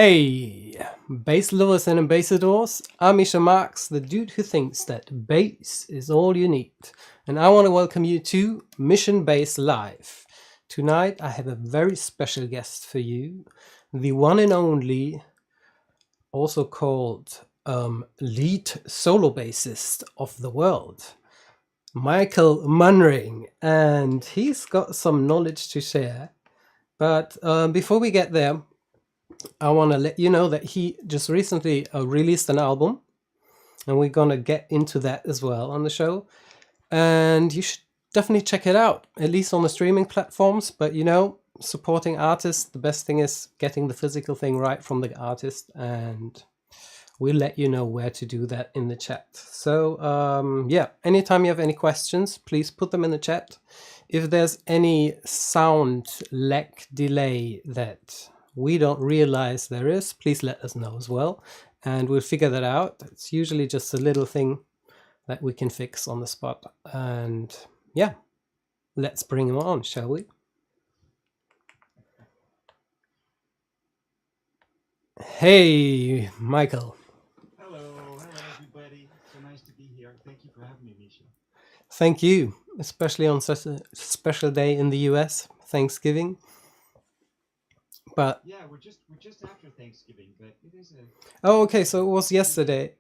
Hey, bass lovers and ambassadors, I'm Mischa Marcks, the dude who thinks that bass is all you need. And I want to welcome you to Mission Bass Live. Tonight I have a very special guest for you, the one and only, also called lead solo bassist of the world, Michael Manring. And he's got some knowledge to share. But before we get there, I want to let you know that he just recently released an album, and we're going to get into that as well on the show. And you should definitely check it out, at least on the streaming platforms. But you know, supporting artists, the best thing is getting the physical thing right from the artist, and we'll let you know where to do that in the chat. So yeah, anytime you have any questions, please put them in the chat. If there's any sound lag delay that we don't realize there is, please let us know as well, and we'll figure that out. It's usually just a little thing that we can fix on the spot. And yeah, let's bring him on, shall we? Hey, Michael. Hello everybody. So nice to be here. Thank you for having me, Mischa. Thank you, especially on such a special day in the US, Thanksgiving. But yeah, we're just after Thanksgiving, but it is a. Oh, okay. So it was yesterday.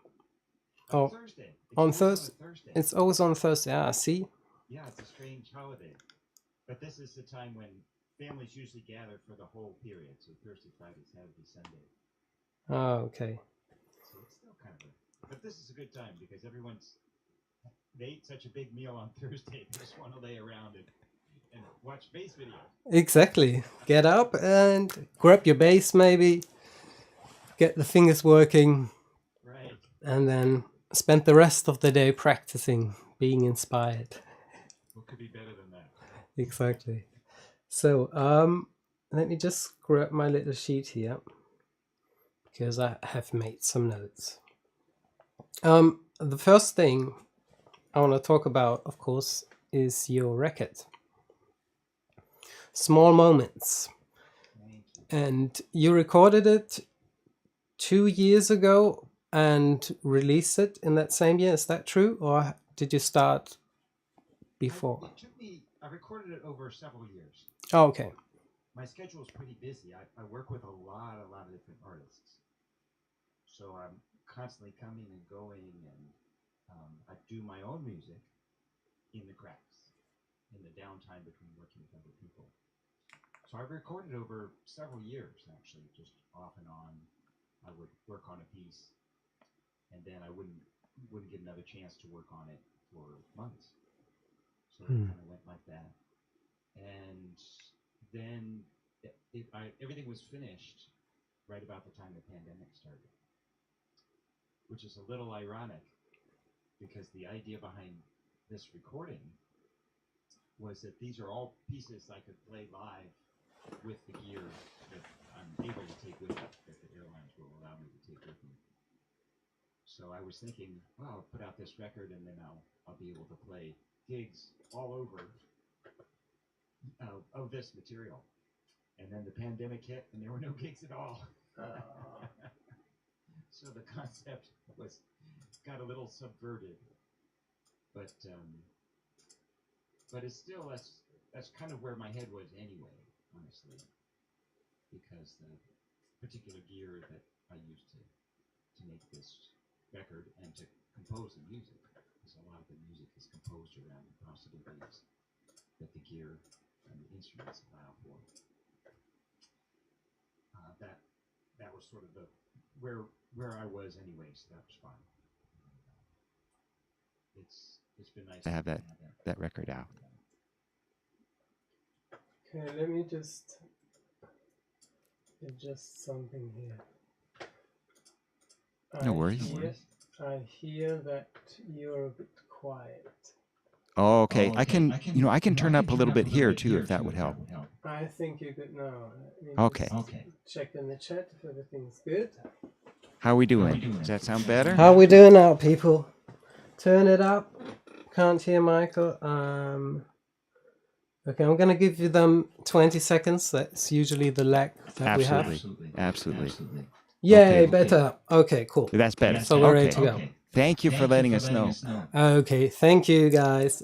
Oh, Thursday. On Thursday. It's always on Thursday. Ah, see. Yeah, it's a strange holiday, but this is the time when families usually gather for the whole period. So Thursday, Friday, Saturday, Sunday. Oh, okay. So it's still kind of but this is a good time because they ate such a big meal on Thursday. They just want to lay around and watch bass videos. Exactly. Get up and grab your bass, maybe get the fingers working, right? And then spend the rest of the day practicing, being inspired. What could be better than that? Exactly. So let me just grab my little sheet here, because I have made some notes. The first thing I want to talk about, of course, is your record, Small Moments. And you recorded it 2 years ago and released it in that same year. Is that true, or did you start before? I recorded it over several years. Oh, okay. My schedule is pretty busy. I work with a lot of different artists, so I'm constantly coming and going, and I do my own music in the cracks, in the downtime between working with other people. So I recorded over several years, actually, just off and on. I would work on a piece, and then I wouldn't get another chance to work on it for months. So it kind of went like that, and then everything was finished right about the time the pandemic started, which is a little ironic because the idea behind this recording was that these are all pieces I could play live with the gear that I'm able to take with me, that the airlines will allow me to take with me. So I was thinking, well, I'll put out this record and then I'll be able to play gigs all over of this material. And then the pandemic hit and there were no gigs at all. So the concept got a little subverted, but it's still that's kind of where my head was anyway, honestly, because the particular gear that I used to make this record and to compose the music, because a lot of the music is composed around the possibilities that the gear and the instruments allow for. That was sort of where I was anyway, so that was fine. It's been nice to have that record out. Okay, let me just adjust something here. No worries. I hear that you're a bit quiet. Oh, okay. I can turn up a little bit here too, if that would help. I think you're good now. Okay. Check in the chat if everything's good. How are we doing? Does that sound better? How are we doing now, people? Turn it up. Can't hear Michael. Okay, I'm gonna give you them 20 seconds. That's usually the lag that we have. Absolutely. Yay, Okay. better. Okay, cool. That's better. So we're ready Okay. to go. Thank you for letting us know. Okay, thank you guys.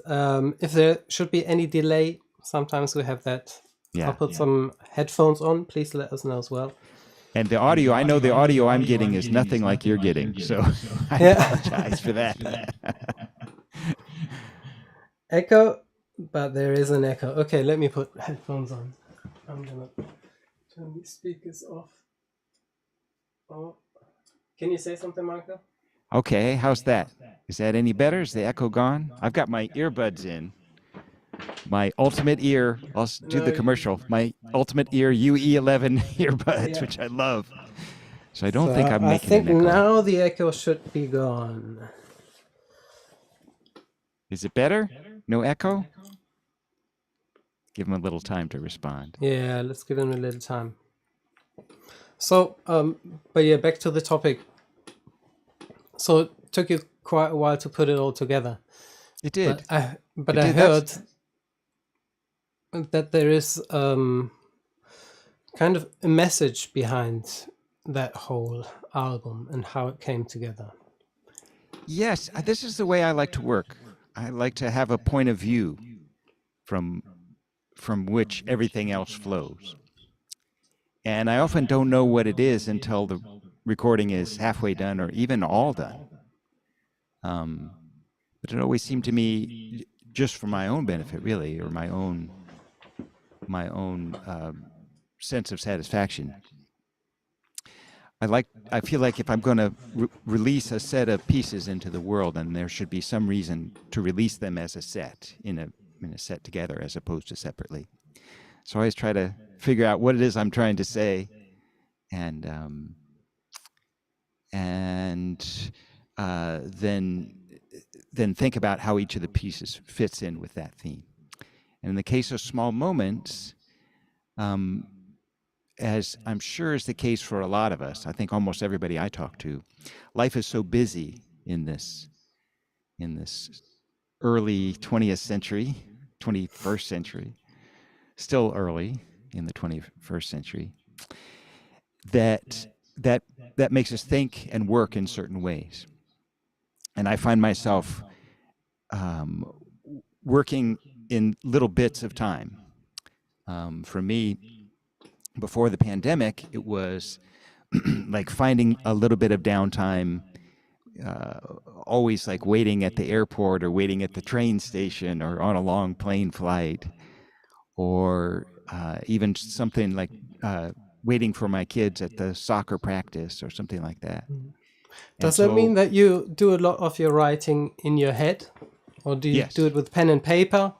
If there should be any delay, sometimes we have that. Yeah. I'll put some headphones on. Please let us know as well. And the audio, I know the audio I'm getting is nothing like you're getting, so I apologize for that. Echo, but there is an echo. Okay, let me put headphones on. I'm gonna turn these speakers off. Oh, can you say something, Michael? Okay, how's that? Is that any better? Is the echo gone? I've got my earbuds in. My Ultimate Ear, I'll do the commercial. My Ultimate Ear UE11 earbuds, which I love. So I don't think I'm making an echo. Now the echo should be gone. Is it better? No echo? Give him a little time to respond. Yeah, let's give him a little time. So, but yeah, back to the topic. So it took you quite a while to put it all together. It did. But I heard that there is kind of a message behind that whole album and how it came together. Yes, this is the way I like to work. I like to have a point of view from which everything else flows. And I often don't know what it is until the recording is halfway done or even all done. But it always seemed to me, just for my own benefit, really, or my own sense of satisfaction. I feel like if I'm going to release a set of pieces into the world, then there should be some reason to release them as a set, in a set together, as opposed to separately. So I always try to figure out what it is I'm trying to say, and then think about how each of the pieces fits in with that theme. And in the case of Small Moments, as I'm sure is the case for a lot of us, I think almost everybody I talk to, life is so busy in this early 20th century, 21st century, still early in the 21st century, that makes us think and work in certain ways. And I find myself working in little bits of time. For me, before the pandemic, it was like finding a little bit of downtime, always like waiting at the airport or waiting at the train station or on a long plane flight, or even something like waiting for my kids at the soccer practice or something like that. Does that mean that you do a lot of your writing in your head, or do you do it with pen and paper?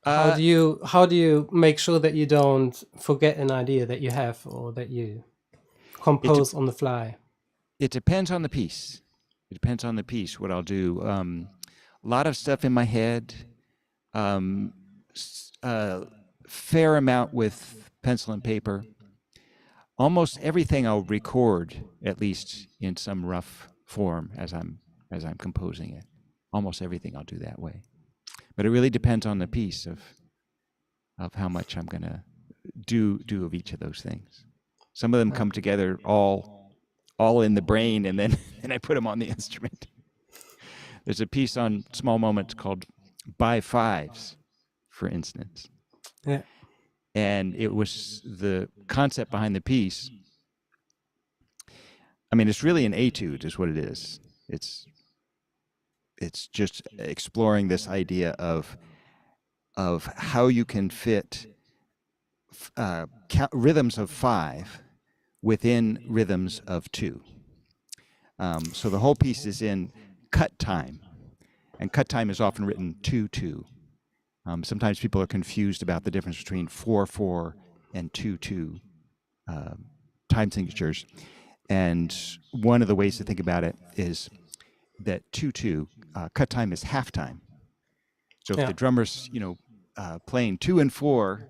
How do you make sure that you don't forget an idea that you have, or that you compose on the fly? It depends on the piece. It depends on the piece what I'll do. A lot of stuff in my head, fair amount with pencil and paper. Almost everything I'll record, at least in some rough form, as I'm composing it. Almost everything I'll do that way. But it really depends on the piece of how much I'm going to do of each of those things. Some of them come together all in the brain, and then I put them on the instrument. There's a piece on Small Moments called By Fives, for instance. Yeah. And it was the concept behind the piece. I mean, it's really an etude is what it is. It's just exploring this idea of how you can fit rhythms of 5 within rhythms of 2. So the whole piece is in cut time, and cut time is often written 2/2. Sometimes people are confused about the difference between 4/4 and 2/2 time signatures. And one of the ways to think about it is that 2/2 cut time is half time. So if the drummer's playing 2 and 4,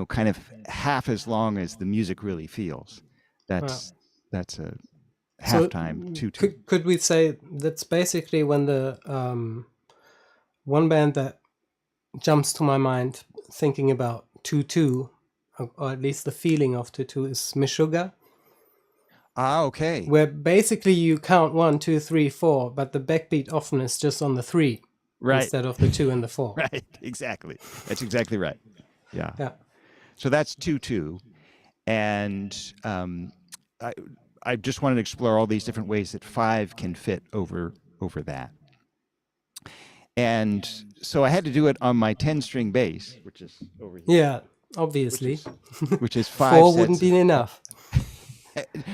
kind of half as long as the music really feels, that's a halftime 2/2. Could we say that's basically when the one band that jumps to my mind thinking about 2/2, or at least the feeling of 2/2 is Meshuggah, Ah, okay. where basically you count 1, 2, 3, 4, but the backbeat often is just on the 3 Right. instead of the 2 and the 4. Right. Exactly. That's exactly right. Yeah. Yeah. So that's 2/2. And I, I just wanted to explore all these different ways that 5 can fit over that. And so I had to do it on my 10-string bass, which is over here. Yeah, obviously. Which is 5 4 sets wouldn't be enough.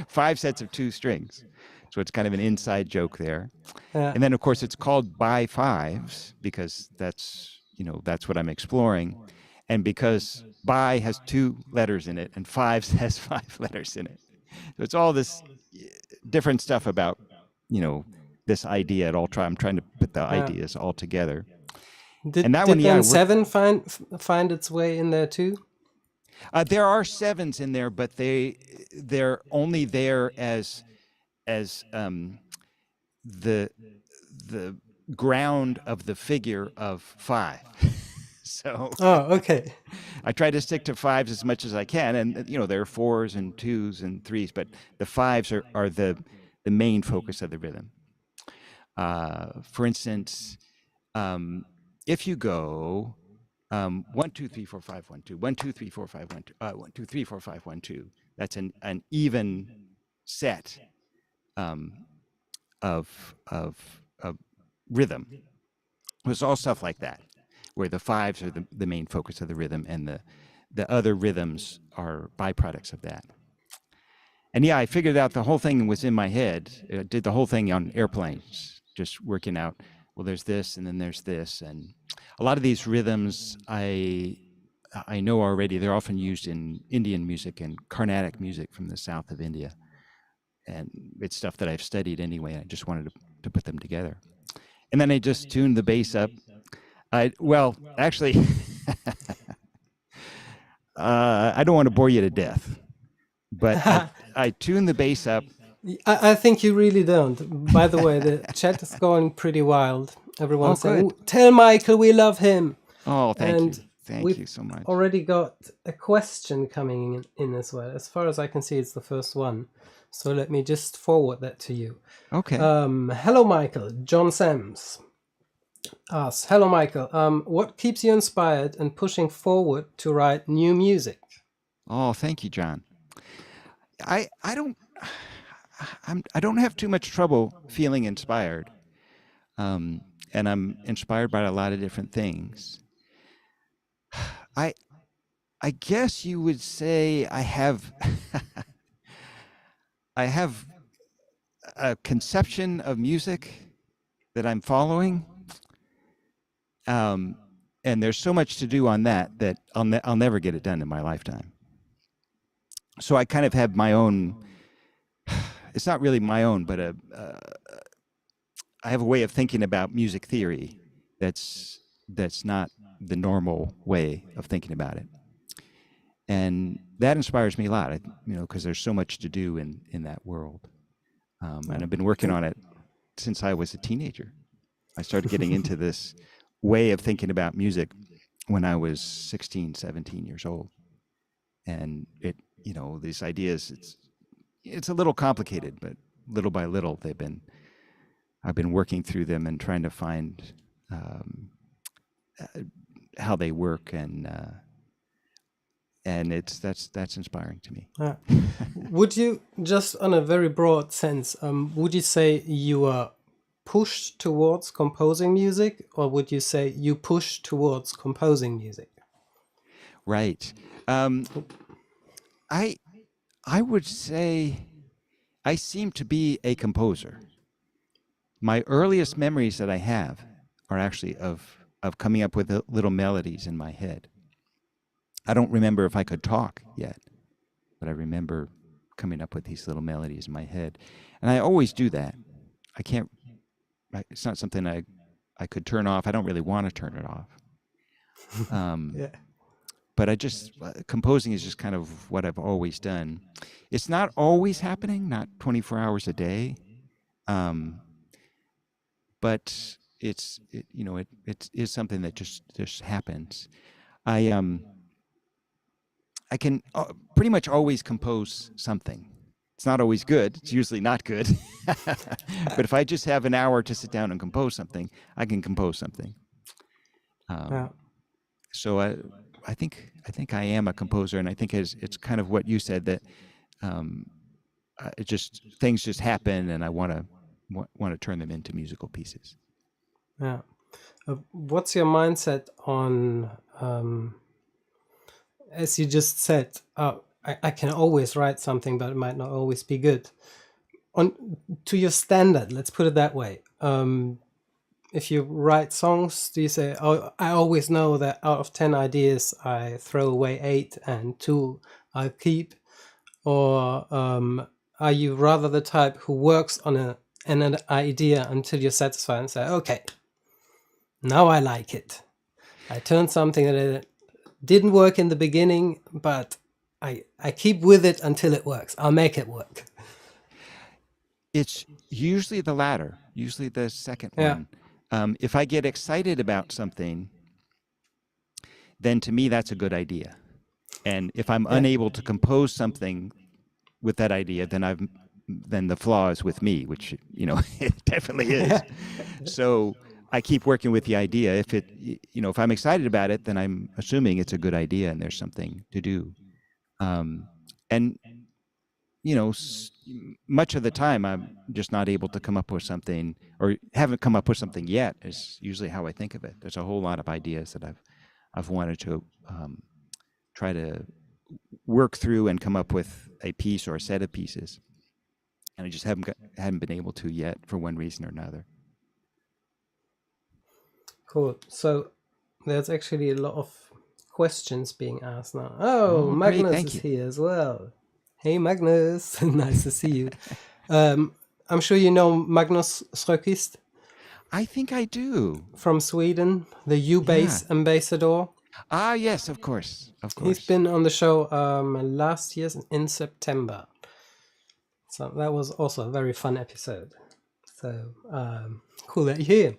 5 sets of 2 strings. So it's kind of an inside joke there. Yeah. And then, of course, it's called by 5s because that's what I'm exploring. And because by has 2 letters in it and 5s has 5 letters in it. So it's all this different stuff about, this idea at all. I'm trying to put the ideas all together. Did And that then one, 7 find its way in there too? There are 7s in there, but they're only there as the ground of the figure of 5. So okay. I try to stick to 5s as much as I can, and there are 4s and 2s and 3s, but the 5s are the main focus of the rhythm. For instance, if you go 1 2 3 4 5 1 2 1 2 3 4 5 1 2 1 2 3 4 5 1 2, that's an even set of rhythm. It's all stuff like that, where the 5s are the main focus of the rhythm, and the other rhythms are byproducts of that. And I figured out the whole thing was in my head. I did the whole thing on airplanes, just working out, well, there's this, and then there's this. And a lot of these rhythms I know already. They're often used in Indian music and Carnatic music from the south of India. And it's stuff that I've studied anyway. I just wanted to put them together. And then I just tuned the bass up. Actually, I don't want to bore you to death, but I tuned the bass up. I think you really don't. By the way, the chat is going pretty wild. Everyone's saying, "Tell Michael we love him." Oh, thank you. Thank you so much. Already got a question coming in as well. As far as I can see, it's the first one. So let me just forward that to you. Okay. Hello, Michael. John Sams asks, hello, Michael. What keeps you inspired and pushing forward to write new music? Oh, thank you, John. I don't have too much trouble feeling inspired. And I'm inspired by a lot of different things. I guess you would say I have I have a conception of music that I'm following. And there's so much to do on that I'll never get it done in my lifetime. So I kind of have my own, it's not really my own, but I have a way of thinking about music theory that's not the normal way of thinking about it. And that inspires me a lot, because there's so much to do in that world. And I've been working on it since I was a teenager. I started getting into this way of thinking about music when I was 16, 17 years old. And these ideas, it's a little complicated, but little by little I've been working through them and trying to find how they work, and that's inspiring to me. Would you, just on a very broad sense, would you say you are pushed towards composing music, or would you say you push towards composing music? Right. I would say I seem to be a composer. My earliest memories that I have are actually of coming up with little melodies in my head. I don't remember if I could talk yet, but I remember coming up with these little melodies in my head. And I always do that. It's not something I could turn off. I don't really want to turn it off. Yeah. But composing is just kind of what I've always done. It's not always happening, not 24 hours a day. But it is something that just happens. I can pretty much always compose something. It's not always good. It's usually not good. But if I just have an hour to sit down and compose something, I can compose something. Yeah. So I think I am a composer, and I think it's kind of what you said, that things just happen, and I want to turn them into musical pieces. Yeah. What's your mindset on, as you just said, I can always write something, but it might not always be good. To your standard, let's put it that way. If you write songs, do you say, oh, I always know that out of 10 ideas, I throw away 8 and 2 I keep? Or are you rather the type who works on an idea until you're satisfied and say, okay, now I like it. I turned something that didn't work in the beginning, but I keep with it until it works. I'll make it work. It's usually the latter, usually the second Yeah. one. If I get excited about something, then to me that's a good idea. And if I'm unable to compose something with that idea, then the flaw is with me, which it definitely is. So I keep working with the idea. If I'm excited about it, then I'm assuming it's a good idea and there's something to do. And much of the time I'm just not able to come up with something, or haven't come up with something yet, is usually how I think of it. There's a whole lot of ideas that I've wanted to try to work through and come up with a piece or a set of pieces, and I just hadn't been able to yet, for one reason or another. Cool. So there's actually a lot of questions being asked now. Oh, great, Magnus thank is you. here as well. Hey, Magnus. Nice to see you. I'm sure you know Magnus Sjöqvist I think I do. from Sweden, the U-Bass ambassador. Ah, yes, of course. He's been on the show last year in September. So that was also a very fun episode. So cool that you're here.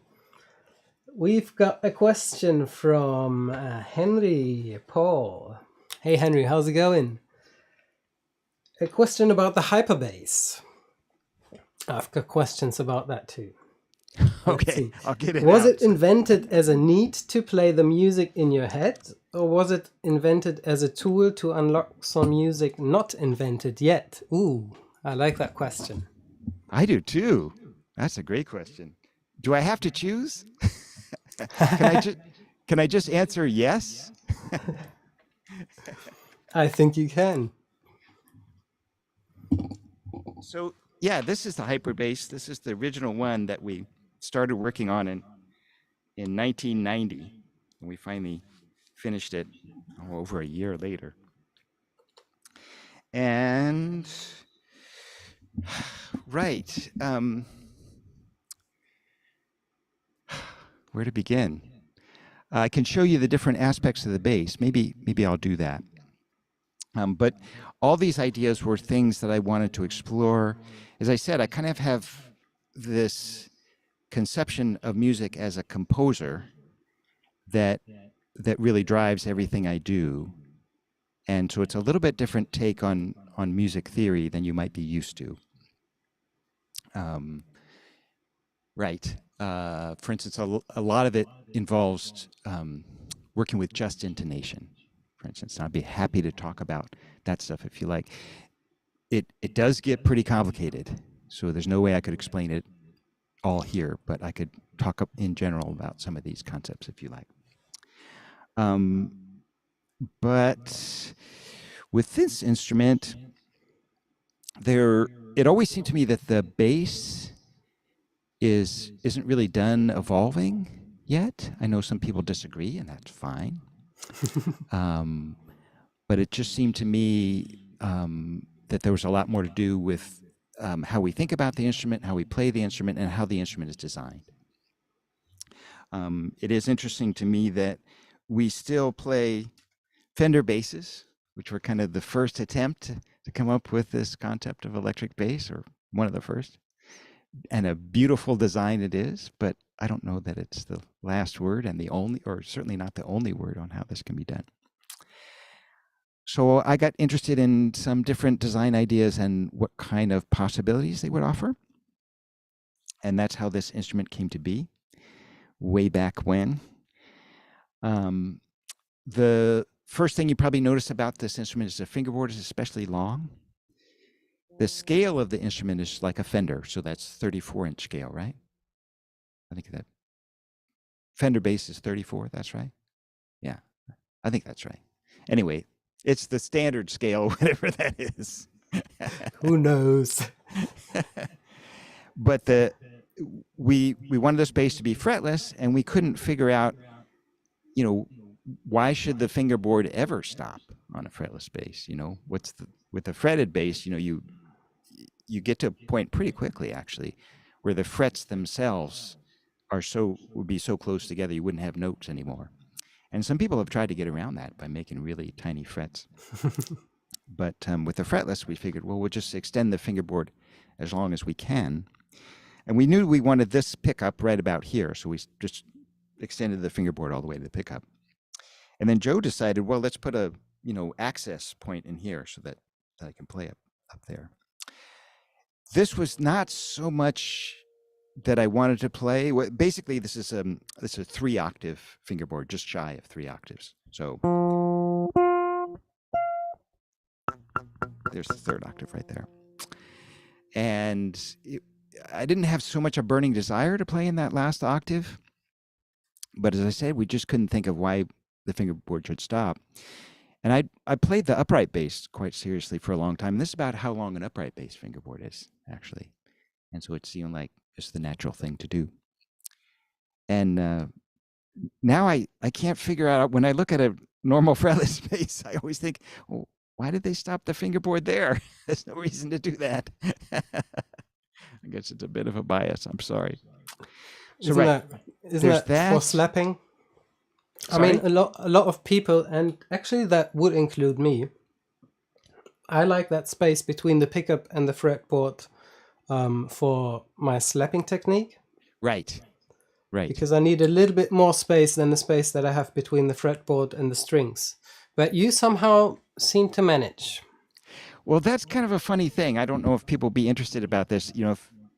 We've got a question from Henry Paul. Hey Henry, how's it going? A question about the hyperbass. I've got questions about that too. Okay, I'll get it. Was it invented as a need to play the music in your head, or was it invented as a tool to unlock some music not invented yet? Ooh, I like that question. I do too. That's a great question. Do I have to choose? Can I just answer yes? I think you can. So yeah, this is the hyperbass. This is the original one that we started working on in 1990, and we finally finished it over a year later. And right, where to begin? I can show you the different aspects of the bass. Maybe I'll do that. But all these ideas were things that I wanted to explore. As I said, I kind of have this conception of music as a composer that really drives everything I do. And so it's a little bit different take on music theory than you might be used to. Right. For instance, a lot of it involves working with just intonation, for instance. And I'd be happy to talk about that stuff if you like. It does get pretty complicated, so there's no way I could explain it all here, but I could talk in general about some of these concepts if you like. But with this instrument, it always seemed to me that the bass isn't really done evolving yet. I know some people disagree, and that's fine. But it just seemed to me that there was a lot more to do with how we think about the instrument, how we play the instrument, and how the instrument is designed. It is interesting to me that we still play Fender basses, which were kind of the first attempt to come up with this concept of electric bass, or one of the first. and a beautiful design it is, but I don't know that it's the last word and the only, or certainly not the only word on how this can be done. So I got interested in some different design ideas and what kind of possibilities they would offer. And that's how this instrument came to be way back when. The first thing you probably notice about this instrument is the fingerboard is especially long. The scale of the instrument is like a Fender, so that's 34-inch scale, right? I think that Fender bass is 34, that's right? Yeah, I think that's right. Anyway, it's the standard scale, whatever that is. Who knows? But we wanted this bass to be fretless, and we couldn't figure out, why should the fingerboard ever stop on a fretless bass? With a fretted bass, you get to a point pretty quickly, actually, where the frets themselves would be so close together you wouldn't have notes anymore. And some people have tried to get around that by making really tiny frets. But with the fretless, we figured, well, we'll just extend the fingerboard as long as we can. And we knew we wanted this pickup right about here, so we just extended the fingerboard all the way to the pickup. And then Joe decided, well, let's put a access point in here so that I can play up there. This was not so much that I wanted to play. Basically, this is a 3-octave fingerboard, just shy of 3 octaves. So there's the 3rd octave right there. And I didn't have so much a burning desire to play in that last octave. But as I said, we just couldn't think of why the fingerboard should stop. And I played the upright bass quite seriously for a long time. And this is about how long an upright bass fingerboard is, actually. And so it seemed like just the natural thing to do. And now I can't figure out, when I look at a normal fretless bass, I always think, well, why did they stop the fingerboard there? There's no reason to do that. I guess it's a bit of a bias. I'm sorry. So isn't that for slapping? Sorry? I mean, a lot of people, and actually that would include me. I like that space between the pickup and the fretboard for my slapping technique. Right. Because I need a little bit more space than the space that I have between the fretboard and the strings. But you somehow seem to manage. Well, that's kind of a funny thing. I don't know if people will be interested about this.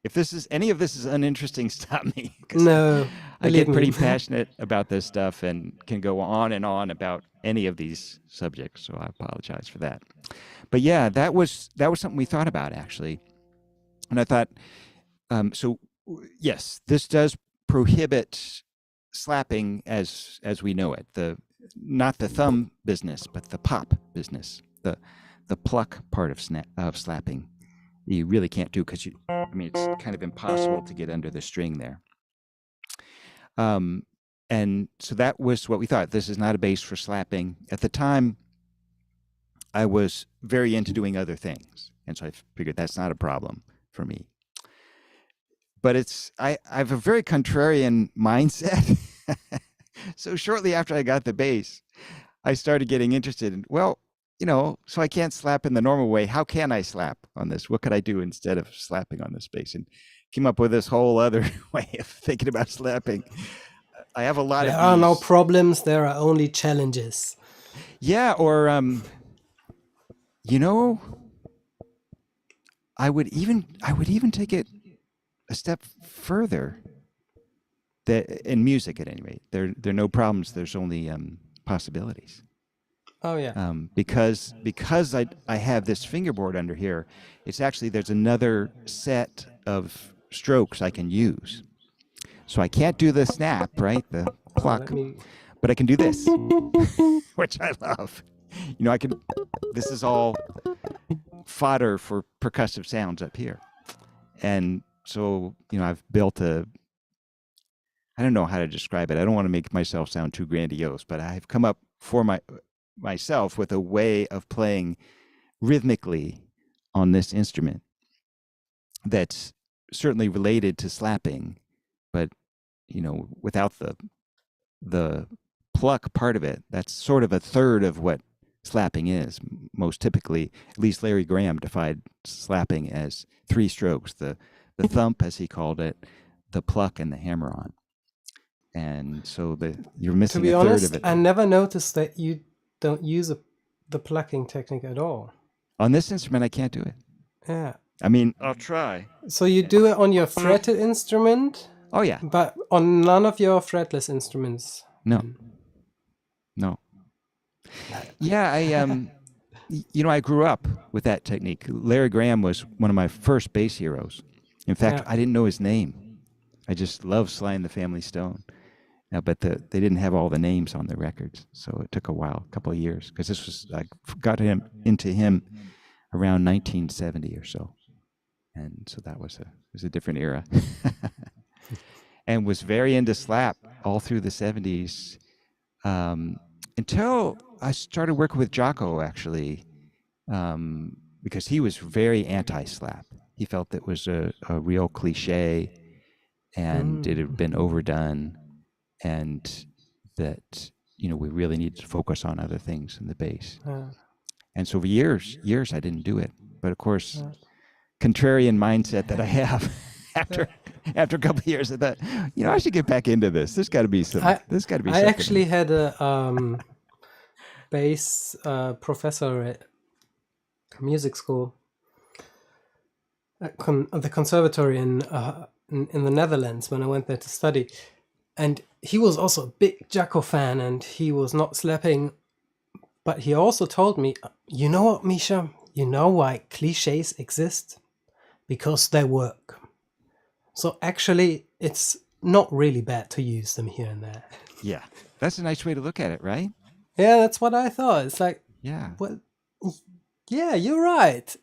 If this is any of this is uninteresting, stop me. No, I get pretty passionate about this stuff and can go on and on about any of these subjects. So I apologize for that. But yeah, that was something we thought about, actually. And I thought, so yes, this does prohibit slapping as we know it. Not the thumb business, but the pop business, the pluck part of slapping. You really can't do, because it's kind of impossible to get under the string there. And so that was what we thought. This is not a bass for slapping. At the time, I was very into doing other things, and so I figured that's not a problem for me. But I have a very contrarian mindset. So shortly after I got the bass, I started getting interested in, so I can't slap in the normal way. How can I slap on this? What could I do instead of slapping on this bass? And came up with this whole other way of thinking about slapping. I have a lot of There are no problems. There are only challenges. Yeah, or I would even take it a step further. That in music, at any rate, there are no problems. There's only possibilities. Oh yeah. Because I have this fingerboard under here, there's another set of strokes I can use. So I can't do the snap, right? The pluck, but I can do this, which I love. This is all fodder for percussive sounds up here. And so, I've built I don't know how to describe it. I don't want to make myself sound too grandiose, but I've come up for myself with a way of playing rhythmically on this instrument that's certainly related to slapping, but without the pluck part of it. That's sort of a third of what slapping is. Most typically, at least Larry Graham defined slapping as 3 strokes: the the thump, as he called it, the pluck, and the hammer-on. And so you're To missing be a third honest, of it. I never noticed that you don't use the plucking technique at all. On this instrument, I can't do it. Yeah. I mean, I'll try. So you do it on your fretted instrument, Oh, yeah. but on none of your fretless instruments. No. No. Yeah, I grew up with that technique. Larry Graham was one of my first bass heroes. In fact, Yeah. I didn't know his name. I just loved Sly and the Family Stone. But they didn't have all the names on the records, so it took a while, a couple of years, because I got into him around 1970 or so, and so that was a different era, and was very into slap all through the 70s, until I started working with Jocko, actually, because he was very anti-slap. He felt that was a real cliche, and it had been overdone. And that, we really needed to focus on other things in the bass. And so for years, I didn't do it. But of course, contrarian mindset that I have, after a couple of years, I thought, I should get back into this. There's got to be something. I actually had a bass professor at music school at the conservatory in the Netherlands when I went there to study. And he was also a big Jacko fan, and he was not slapping. But he also told me, you know what, Mischa? You know why cliches exist? Because they work. So actually, it's not really bad to use them here and there. Yeah, that's a nice way to look at it, right? Yeah, that's what I thought. It's like, yeah, well, yeah, you're right.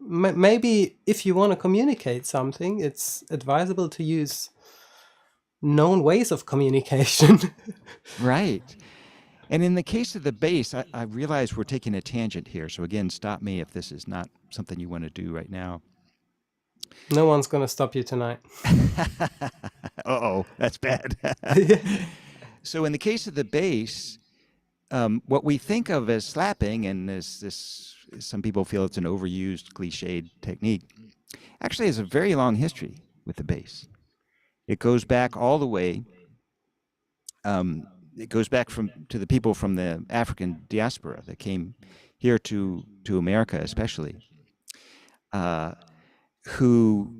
Maybe if you want to communicate something, it's advisable to use known ways of communication. Right. And in the case of the bass, I realize we're taking a tangent here. So again, stop me if this is not something you want to do right now. No one's going to stop you tonight. Uh-oh, that's bad. So in the case of the bass, what we think of as slapping, and some people feel it's an overused, cliched technique, actually has a very long history with the bass. It goes back all the way. It goes back to the people from the African diaspora that came here to America, especially, who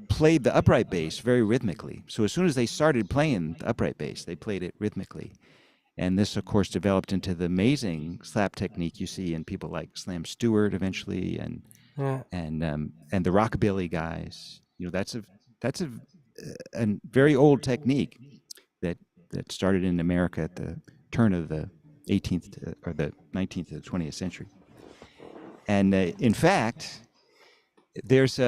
played the upright bass very rhythmically. So as soon as they started playing the upright bass, they played it rhythmically. And this, of course, developed into the amazing slap technique you see in people like Slam Stewart eventually, and the rockabilly guys. That's a very old technique that started in America at the turn of the 18th or the 19th to the 20th century. And in fact, there's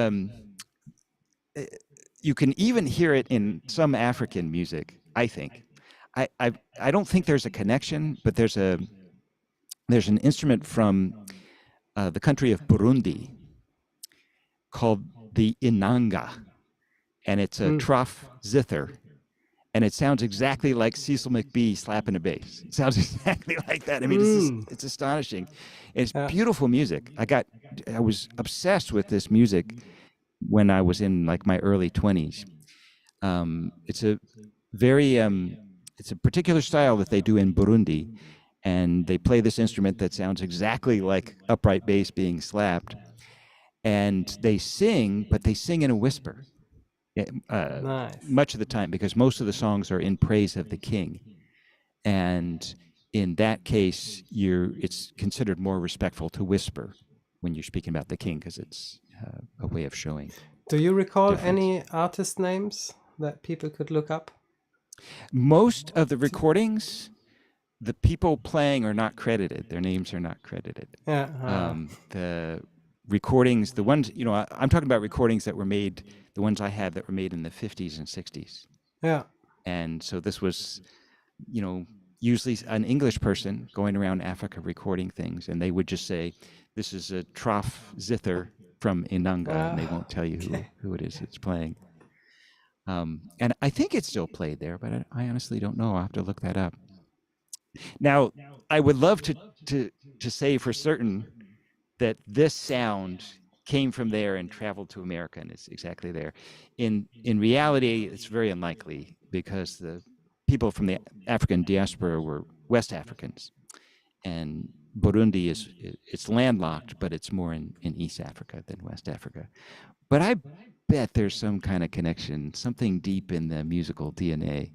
you can even hear it in some African music, I think. I don't think there's a connection, but there's an instrument from the country of Burundi called the inanga, and it's a trough zither, and it sounds exactly like Cecil McBee slapping a bass. It sounds exactly like that. I mean, it's astonishing. It's beautiful music. I was obsessed with this music when I was in like my early 20s. It's a very it's a particular style that they do in Burundi, and they play this instrument that sounds exactly like upright bass being slapped, and they sing, but they sing in a whisper. Nice. Much of the time, because most of the songs are in praise of the king, and in that case, it's considered more respectful to whisper when you're speaking about the king, because it's a way of showing. Do you recall any artist names that people could look up? Most of the recordings, the people playing are not credited. Their names are not credited. The recordings, the ones, I'm talking about recordings that were made, the ones I had that were made in the 50s and 60s. Yeah. And so this was, usually an English person going around Africa recording things, and they would just say, this is a trough zither from Inanga, and they won't tell you who it is that's playing. And I think it's still played there, but I honestly don't know. I'll have to look that up. Now, I would love to say for certain that this sound came from there and traveled to America and is exactly there. In reality, it's very unlikely because the people from the African diaspora were West Africans, and Burundi it's landlocked, but it's more in East Africa than West Africa. But I bet there's some kind of connection, something deep in the musical DNA.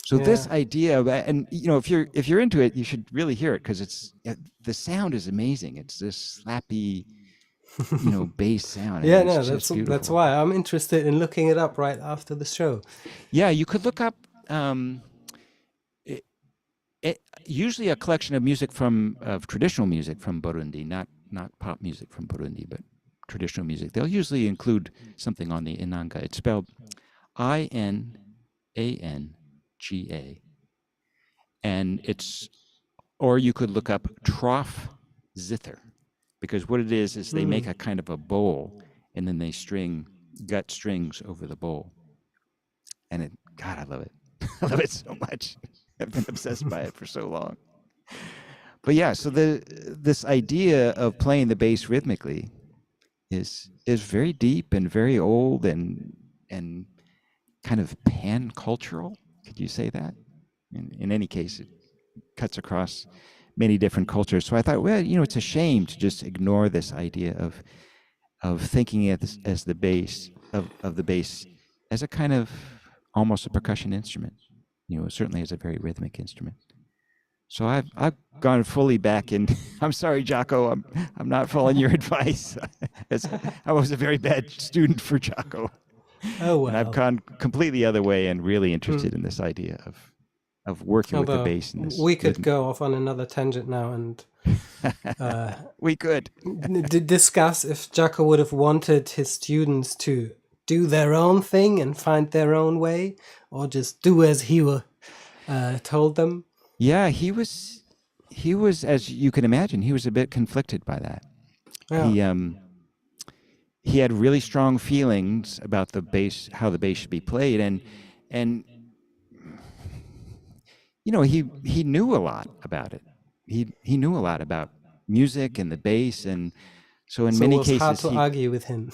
So this idea of, and if you're into it, you should really hear it, because the sound is amazing. It's this slappy, bass sound. Yeah, it's no, just that's beautiful. why I'm interested in looking it up right after the show. Yeah, you could look up usually a collection of music of traditional music from Burundi, not pop music from Burundi, but traditional music. They'll usually include something on the inanga. It's spelled INANGA. And or you could look up trough zither, because what it is they make a kind of a bowl, and then they string gut strings over the bowl. And God, I love it. I love it so much. I've been obsessed by it for so long. But yeah, so this idea of playing the bass rhythmically is very deep and very old and kind of pan-cultural. Could you say that? In any case, it cuts across many different cultures. So I thought, well, it's a shame to just ignore this idea of thinking as the bass of the bass as a kind of almost a percussion instrument. Certainly as a very rhythmic instrument. So I've gone fully back in. I'm sorry, Jocko. I'm not following your advice. I was a very bad student for Jocko. Oh, well. And I've gone completely the other way and really interested in this idea of working with the bass. We could go off on another tangent now and we could discuss if Jocko would have wanted his students to do their own thing and find their own way, or just do as he told them. Yeah, he was, as you can imagine, he was a bit conflicted by that. Yeah. He had really strong feelings about the bass, how the bass should be played, and he knew a lot about it. He knew a lot about music and the bass, and so in many cases, it was hard to argue with him.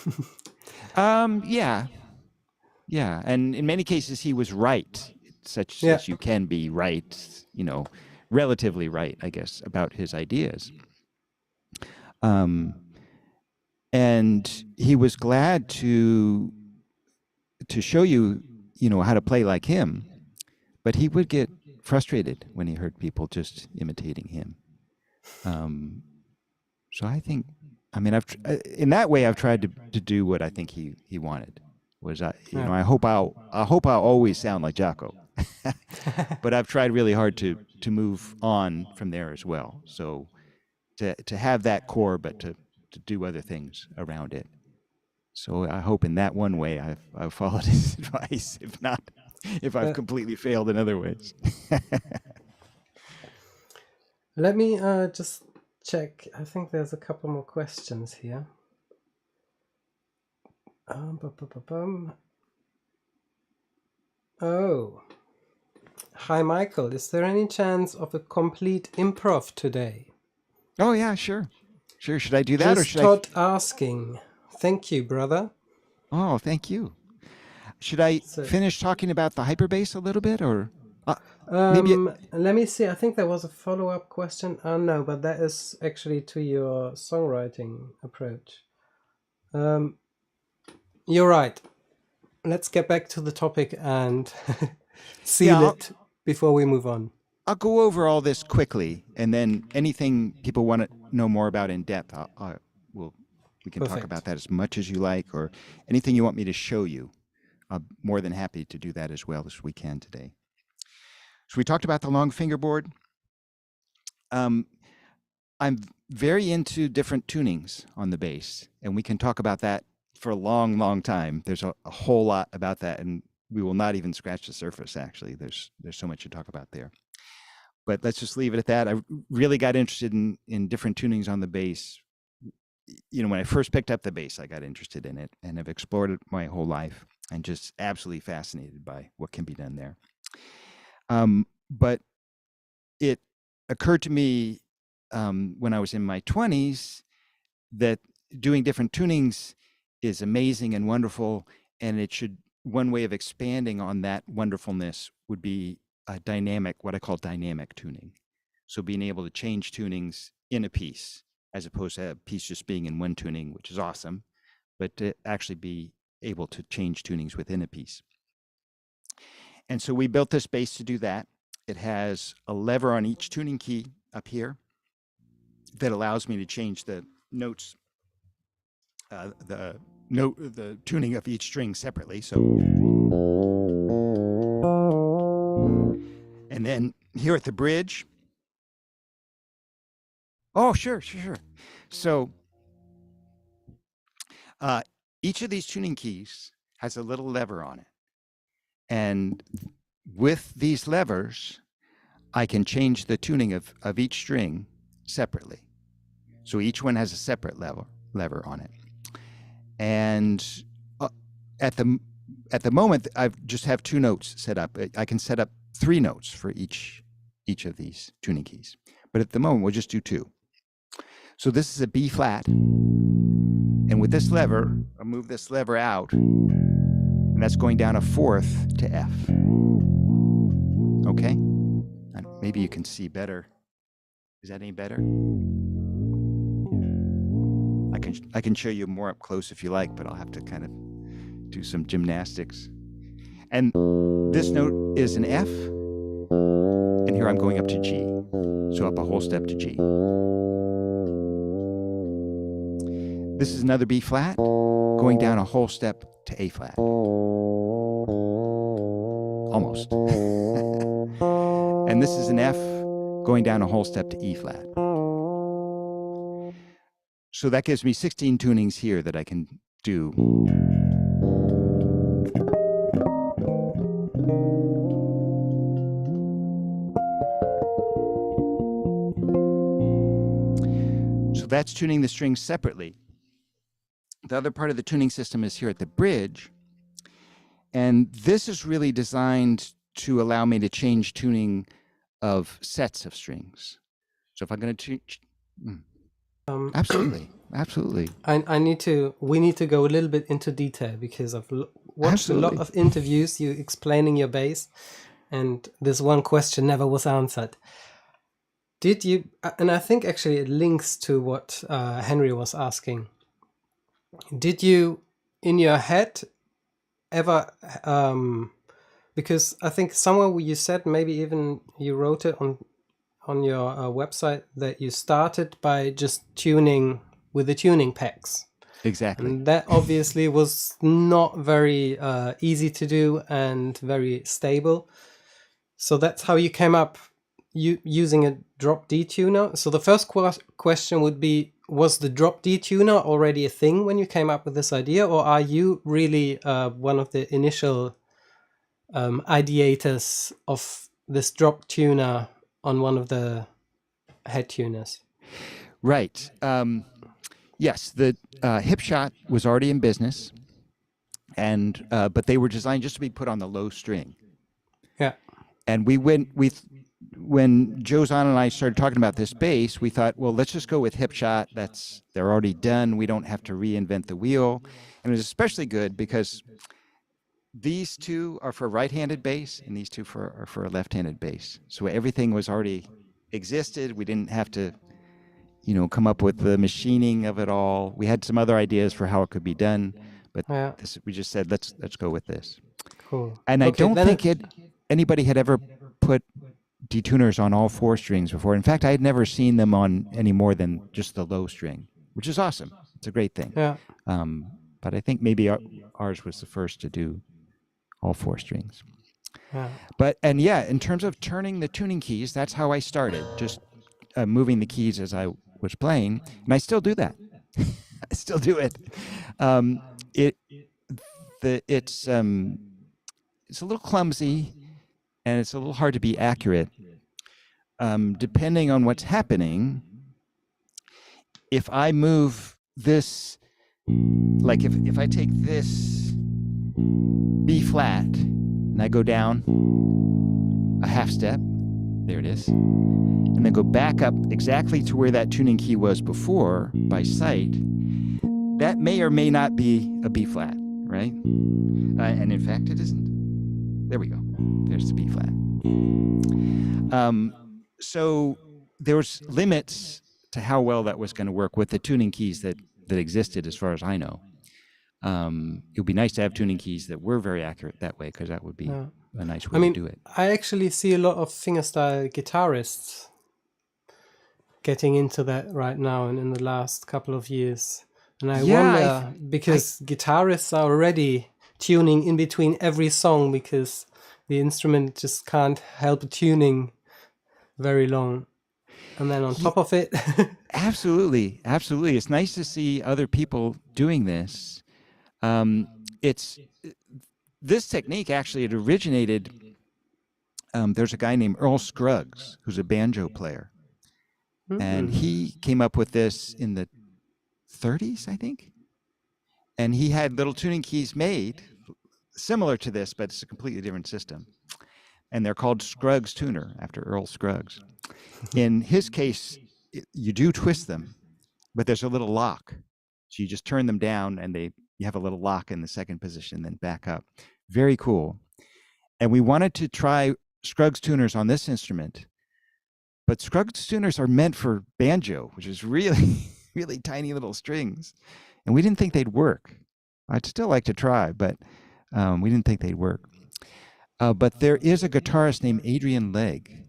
Yeah, and in many cases he was right, such as you can be right, relatively right, I guess, about his ideas. And he was glad to show you, how to play like him, but he would get frustrated when he heard people just imitating him. So I think, in that way, I've tried to do what I think he wanted. I hope I'll always sound like Jocko, but I've tried really hard to move on from there as well. So to have that core, but to do other things around it. So I hope in that one way I've followed his advice. If not, if I've completely failed in other ways. Let me just check. I think there's a couple more questions here. Oh. Hi, Michael. Is there any chance of a complete improv today? Oh, yeah, sure. Sure. Should I do that? Just Todd asking. Thank you, brother. Oh, thank you. Should I finish talking about the hyperbase a little bit, or maybe? Let me see. I think there was a follow-up question. No, but that is actually to your songwriting approach. You're right. Let's get back to the topic and seal it before we move on. I'll go over all this quickly, and then anything people want to know more about in depth, we can talk about that as much as you like, or anything you want me to show you. I'm more than happy to do that as well as we can today. So we talked about the long fingerboard. I'm very into different tunings on the bass, and we can talk about that for a long, long time. There's a whole lot about that, and we will not even scratch the surface, actually. There's so much to talk about there. But let's just leave it at that. I really got interested in different tunings on the bass. When I first picked up the bass, I got interested in it, and I've explored it my whole life, and just absolutely fascinated by what can be done there. But it occurred to me when I was in my 20s that doing different tunings is amazing and wonderful, and one way of expanding on that wonderfulness would be a dynamic, what I call dynamic tuning. So being able to change tunings in a piece, as opposed to a piece just being in one tuning, which is awesome, but to actually be able to change tunings within a piece. And so we built this bass to do that. It has a lever on each tuning key up here that allows me to change the notes, the tuning of each string separately. So, and then here at the bridge. Oh, sure. So each of these tuning keys has a little lever on it. And with these levers, I can change the tuning of each string separately. So each one has a separate lever on it. And at the moment, I just have 2 notes set up. I can set up 3 notes for each of these tuning keys. But at the moment, we'll just do 2. So this is a B flat. And with this lever, I'll move this lever out. And that's going down a 4th to F. Okay? And maybe you can see better. Is that any better? I can show you more up close if you like, but I'll have to kind of do some gymnastics. And this note is an F. And here I'm going up to G. So up a whole step to G. This is another B flat, going down a whole step to A flat. Almost. And this is an F, going down a whole step to E flat. So that gives me 16 tunings here that I can do. So that's tuning the strings separately. The other part of the tuning system is here at the bridge. And this is really designed to allow me to change tuning of sets of strings. So if I'm going to absolutely. We need to go a little bit into detail, because I've watched a lot of interviews, you explaining your bass, and this one question never was answered. Did you, and I think actually it links to what Henry was asking, did you in your head ever, because I think somewhere you said, maybe even you wrote it on your website, that you started by just tuning with the tuning packs. Exactly. And that obviously was not very easy to do and very stable. So that's how you came up using a drop D tuner. So the first question would be, was the drop D tuner already a thing when you came up with this idea, or are you really one of the initial ideators of this drop tuner on one of the head tuners? Right. Yes, the hip shot was already in business, and but they were designed just to be put on the low string. Yeah. And when Jozan and I started talking about this bass, we thought, well, let's just go with hip shot. They're already done. We don't have to reinvent the wheel. And it was especially good because these 2 are for right-handed bass, and these 2 are for a left-handed bass. So everything was already existed. We didn't have to, come up with the machining of it all. We had some other ideas for how it could be done, but we just said, let's go with this. Cool. And I don't think anybody had ever put detuners on all 4 strings before. In fact, I had never seen them on any more than just the low string, which is awesome. It's a great thing. Yeah. But I think maybe ours was the first to do all 4 strings. Yeah. In terms of turning the tuning keys, that's how I started, just moving the keys as I was playing, and I still do that. I still do it. It's a little clumsy, and it's a little hard to be accurate. Depending on what's happening, if I move this, like if I take this B flat and I go down a half step, there it is, and then go back up exactly to where that tuning key was before by sight, that may or may not be a B flat, right? And in fact, it isn't. There we go. There's the B flat. So there was limits to how well that was going to work with the tuning keys that existed, as far as I know. It would be nice to have tuning keys that were very accurate that way, because that would be a nice way to do it. I actually see a lot of fingerstyle guitarists getting into that right now and in the last couple of years. And I wonder, because guitarists are already tuning in between every song because the instrument just can't help tuning very long. And then on top of it... Absolutely. Absolutely. It's nice to see other people doing this. This technique, actually, it originated... there's a guy named Earl Scruggs, who's a banjo player. And he came up with this in the 30s, I think. And he had little tuning keys made similar to this, but it's a completely different system. And they're called Scruggs Tuner, after Earl Scruggs. In his case, you do twist them, but there's a little lock. So you just turn them down, and you have a little lock in the second position, then back up. Very cool. And we wanted to try Scruggs tuners on this instrument, but Scruggs tuners are meant for banjo, which is really, really tiny little strings. And we didn't think they'd work. I'd still like to try, but we didn't think they'd work. But there is a guitarist named Adrian Legg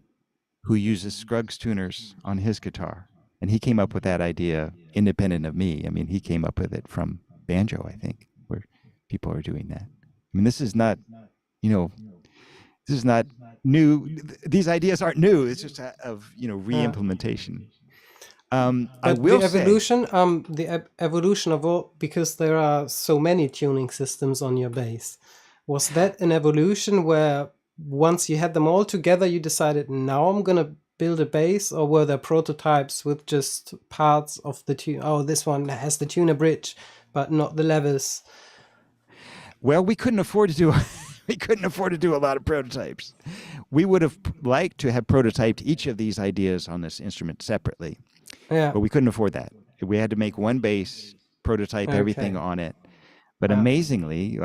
who uses Scruggs tuners on his guitar. And he came up with that idea independent of me. I mean, he came up with it from banjo, I think, where people are doing that. I mean, this is not, this is not new. These ideas aren't new. It's just re-implementation. The evolution of all, because there are so many tuning systems on your bass, was that an evolution where once you had them all together, you decided, now I'm going to build a bass? Or were there prototypes with just parts of the tune? Oh, this one has the tuner bridge, but not the levers. Well, we couldn't afford to do a lot of prototypes. We would have liked to have prototyped each of these ideas on this instrument separately. Yeah. But we couldn't afford that. We had to make one bass, prototype everything on it. But amazingly,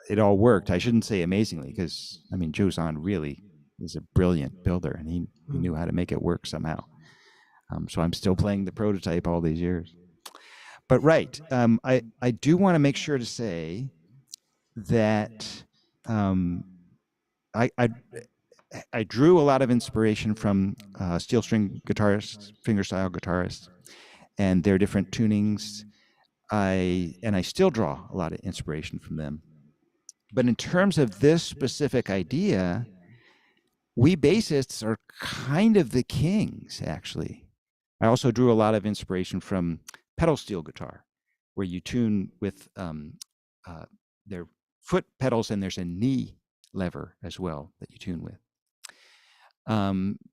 it all worked. I shouldn't say amazingly, because, I mean, Joe Zahn really is a brilliant builder, and he knew how to make it work somehow. So I'm still playing the prototype all these years. But I do want to make sure to say that I drew a lot of inspiration from steel string guitarists, fingerstyle guitarists, and their different tunings. I still draw a lot of inspiration from them. But in terms of this specific idea, we bassists are kind of the kings, actually. I also drew a lot of inspiration from pedal steel guitar, where you tune with their foot pedals, and there's a knee lever as well that you tune with.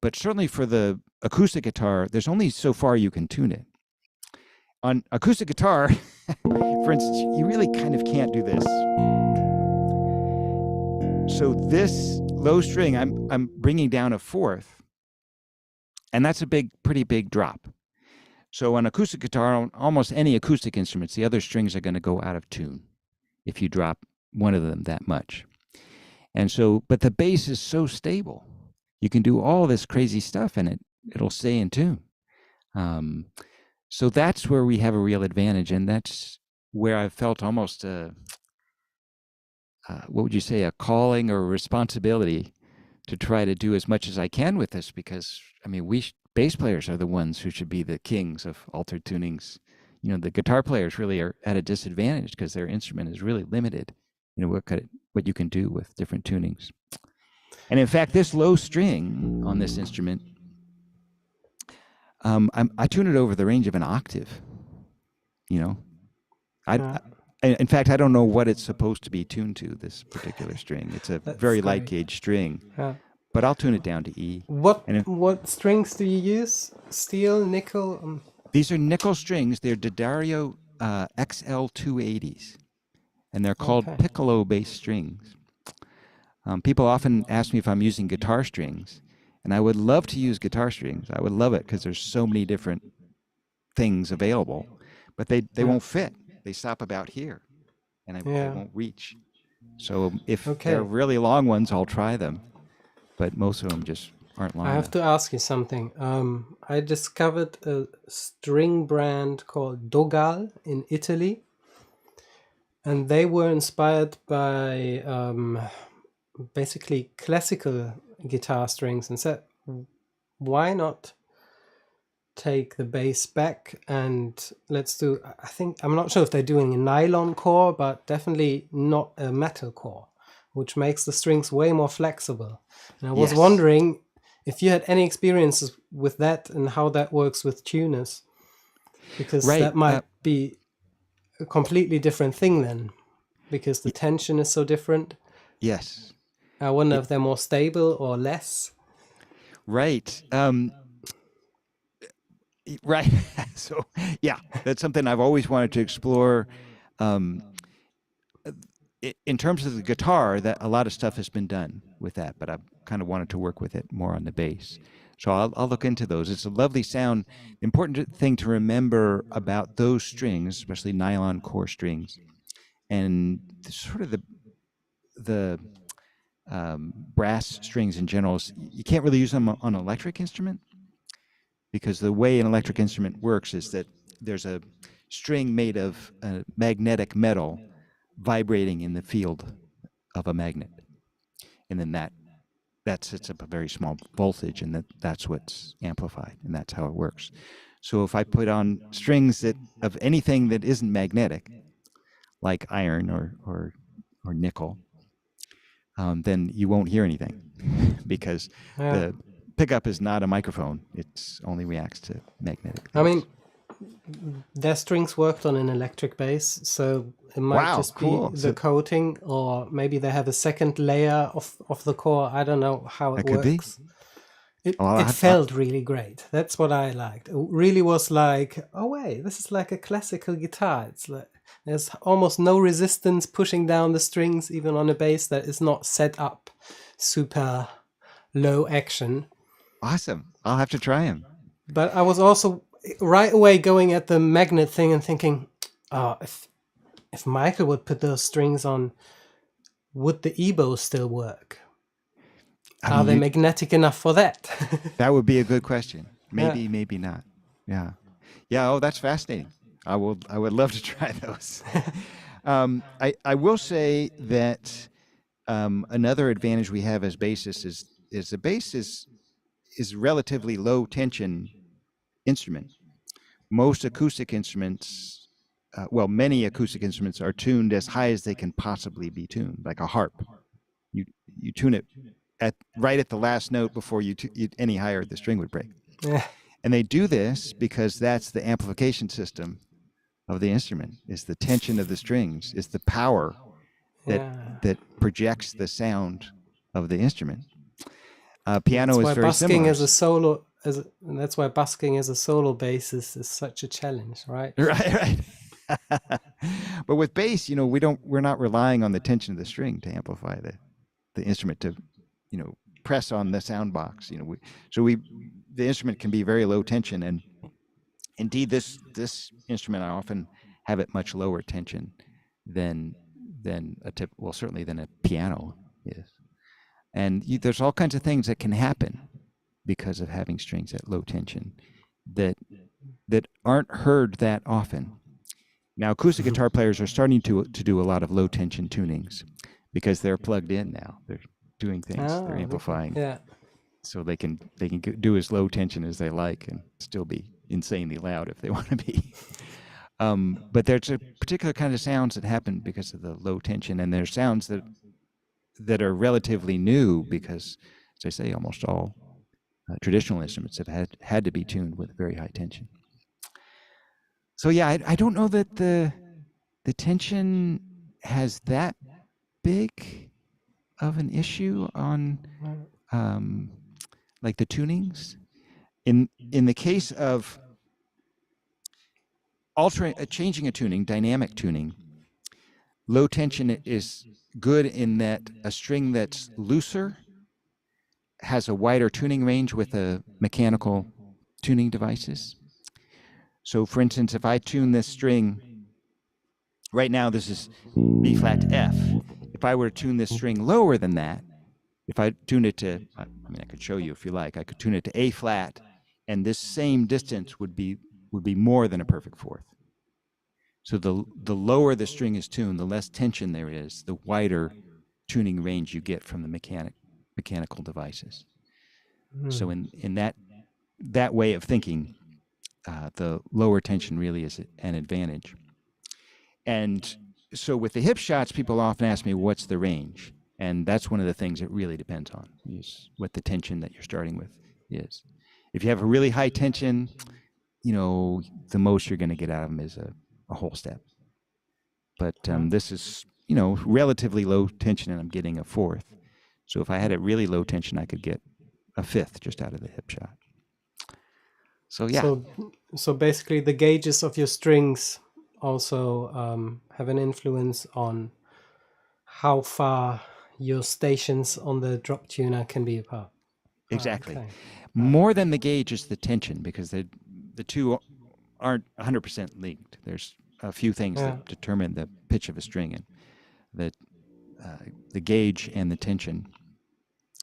But certainly for the acoustic guitar, there's only so far you can tune it. On acoustic guitar, for instance, you really kind of can't do this. So this low string, I'm bringing down a fourth, and that's a pretty big drop. So on acoustic guitar, on almost any acoustic instruments, the other strings are going to go out of tune if you drop one of them that much. And so, but the bass is so stable. You can do all this crazy stuff, and it'll stay in tune. So that's where we have a real advantage, and that's where I felt almost what would you say, a calling or a responsibility to try to do as much as I can with this, because, I mean, bass players are the ones who should be the kings of altered tunings. The guitar players really are at a disadvantage because their instrument is really limited, what you can do with different tunings. And in fact, this low string on this instrument, I tune it over the range of an octave. In fact, I don't know what it's supposed to be tuned to, this particular string. It's a very light gauge string, but I'll tune it down to E. What strings do you use? Steel, nickel? These are nickel strings. They're D'Addario XL 280s, and they're called piccolo bass strings. People often ask me if I'm using guitar strings, and I would love to use guitar strings. I would love it because there's so many different things available. but they Yeah. won't fit. They stop about here, and they Yeah. won't reach. So if Okay. they're really long ones, I'll try them, but most of them just aren't long I have enough. to ask you something. I discovered a string brand called Dogal in Italy, and they were inspired by basically classical guitar strings, and said, why not take the bass back and let's do, I think, I'm not sure if they're doing a nylon core, but definitely not a metal core, which makes the strings way more flexible. And I was Yes. wondering if you had any experiences with that and how that works with tuners, because Right. that might be a completely different thing then, because the tension is so different. Yes. I wonder if they're more stable or less. Right. Right. So, yeah, that's something I've always wanted to explore. In terms of the guitar, that a lot of stuff has been done with that, but I kind of wanted to work with it more on the bass. So I'll look into those. It's a lovely sound. The important thing to remember about those strings, especially nylon core strings, and sort of the brass strings in general, you can't really use them on an electric instrument, because the way an electric instrument works is that there's a string made of magnetic metal vibrating in the field of a magnet, and then that sets up a very small voltage, and that's what's amplified, and that's how it works. So if I put on strings of anything that isn't magnetic, like iron or nickel, then you won't hear anything, because Yeah. the pickup is not a microphone. It only reacts to magnetic things. I mean, their strings worked on an electric bass, so it might Wow, just cool. be So the coating, or maybe they have a second layer of the core. I don't know how it that could be. works. It Oh, it felt really great. That's what I liked. It really was like, oh wait, this is like a classical guitar. It's like there's almost no resistance pushing down the strings, even on a bass that is not set up super low action. Awesome. I'll have to try them. But I was also right away going at the magnet thing and thinking, oh, if Michael would put those strings on, would the EBOs still work? I Are mean, they magnetic enough for that? that would be a good question. Maybe, Yeah. maybe not. Yeah. Yeah. Oh, that's fascinating. I would love to try those. I will say that another advantage we have as bassists is the bass is relatively low tension instrument. Most acoustic instruments, well, many acoustic instruments are tuned as high as they can possibly be tuned, like a harp. You tune it right at the last note before any higher, the string would break. Yeah. And they do this because that's the amplification system of the instrument, is the tension of the strings, is the power that projects the sound of the instrument. Piano is very similar. That's why busking as a solo bassist is such a challenge, right? Right. But with bass, we're not relying on the tension of the string to amplify the instrument to, press on the sound box. The instrument can be very low tension, and indeed this instrument, I often have it much lower tension than certainly than a piano is. And there's all kinds of things that can happen because of having strings at low tension that aren't heard that often. Now, acoustic guitar players are starting to do a lot of low tension tunings because they're plugged in now. They're doing things. They're amplifying. Yeah. So they can do as low tension as they like and still be insanely loud if they want to be. But there's a particular kind of sounds that happen because of the low tension, and there's sounds that are relatively new because, as I say, almost all traditional instruments have had to be tuned with very high tension. So yeah, I don't know that the tension has that big of an issue on like the tunings. In the case of changing a tuning, dynamic tuning, low tension is good in that a string that's looser has a wider tuning range with the mechanical tuning devices. So for instance, if I tune this string, right now this is B flat to F. If I were to tune this string lower than that, if I tune it to, I mean, I could show you if you like, I could tune it to A flat, and this same distance would be more than a perfect fourth. So the lower the string is tuned, the less tension there is, the wider tuning range you get from the mechanical devices. So in that way of thinking, the lower tension really is an advantage. And so with the hip shots, people often ask me, what's the range? And that's one of the things it really depends on, is what the tension that you're starting with is. If you have a really high tension, the most you're going to get out of them is a whole step. But this is, relatively low tension, and I'm getting a fourth. So if I had a really low tension, I could get a fifth just out of the hip shot. So yeah. So basically, the gauges of your strings also have an influence on how far your stations on the drop tuner can be apart. Exactly. Okay. More than the gauge is the tension, because the two aren't 100% linked. There's a few things that determine the pitch of a string, and the gauge and the tension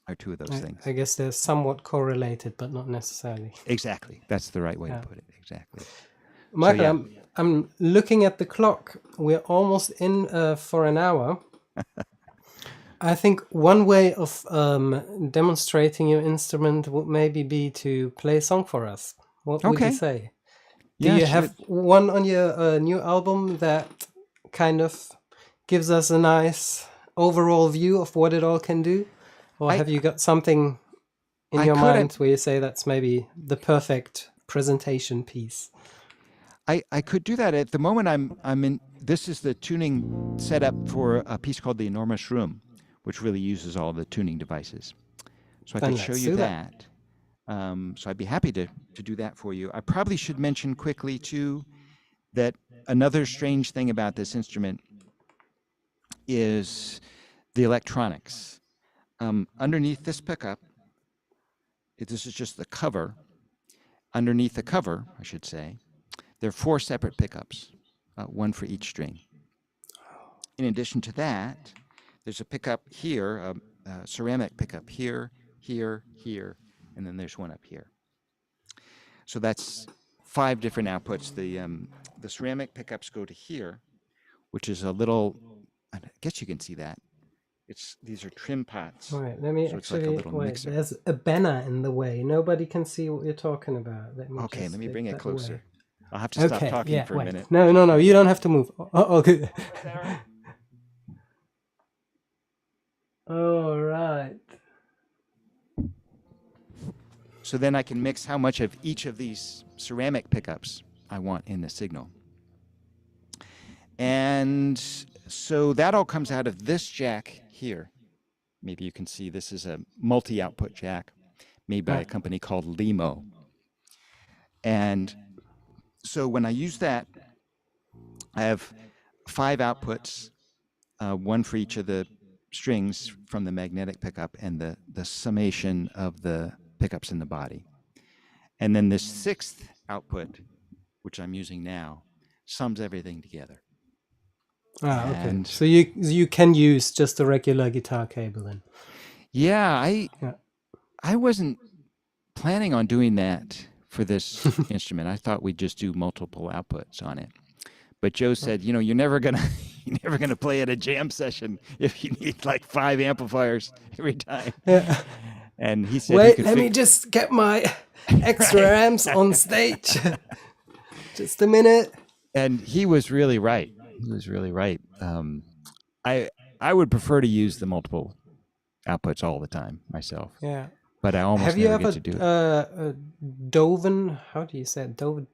are two of those things. I guess they're somewhat correlated, but not necessarily. Exactly. That's the right way to put it. Exactly. Michael, I'm looking at the clock. We're almost in for an hour. I think one way of demonstrating your instrument would maybe be to play a song for us. What would you say? Do you have one on your new album that kind of gives us a nice overall view of what it all can do? Or have you got something in your mind where you say that's maybe the perfect presentation piece? I could do that. At the moment, I'm in. This is the tuning setup for a piece called The Enormous Room, which really uses all the tuning devices. So I could show you that. So I'd be happy to do that for you. I probably should mention quickly, too, that another strange thing about this instrument is the electronics. Underneath this pickup, this is just the cover. Underneath the cover, I should say, there are 4 separate pickups, one for each string. In addition to that, there's a pickup here, a ceramic pickup here, here, here, and then there's one up here. So that's 5 different outputs. The ceramic pickups go to here, which is a little, I guess you can see that. These are trim pots. All right, let me wait. There's a banner in the way. Nobody can see what you're talking about. Let me bring it closer. Away. I'll have to stop talking for a minute. No, you don't have to move. Okay. All right. So then I can mix how much of each of these ceramic pickups I want in the signal. And so that all comes out of this jack here. Maybe you can see this is a multi-output jack made by a company called Limo. And so when I use that, I have 5 outputs, one for each of the strings from the magnetic pickup and the summation of the pickups in the body. And then this 6th output, which I'm using now, sums everything together. Okay. So you can use just a regular guitar cable then? Yeah, I wasn't planning on doing that for this instrument. I thought we'd just do multiple outputs on it. But Joe said, you're never gonna play at a jam session if you need like 5 amplifiers every time. Yeah. And he said, "Wait, let me just get my extra amps on stage. Just a minute." And he was really right. I would prefer to use the multiple outputs all the time myself. Yeah. But I almost never get to do it. Have you ever dove? How do you say it? Dove?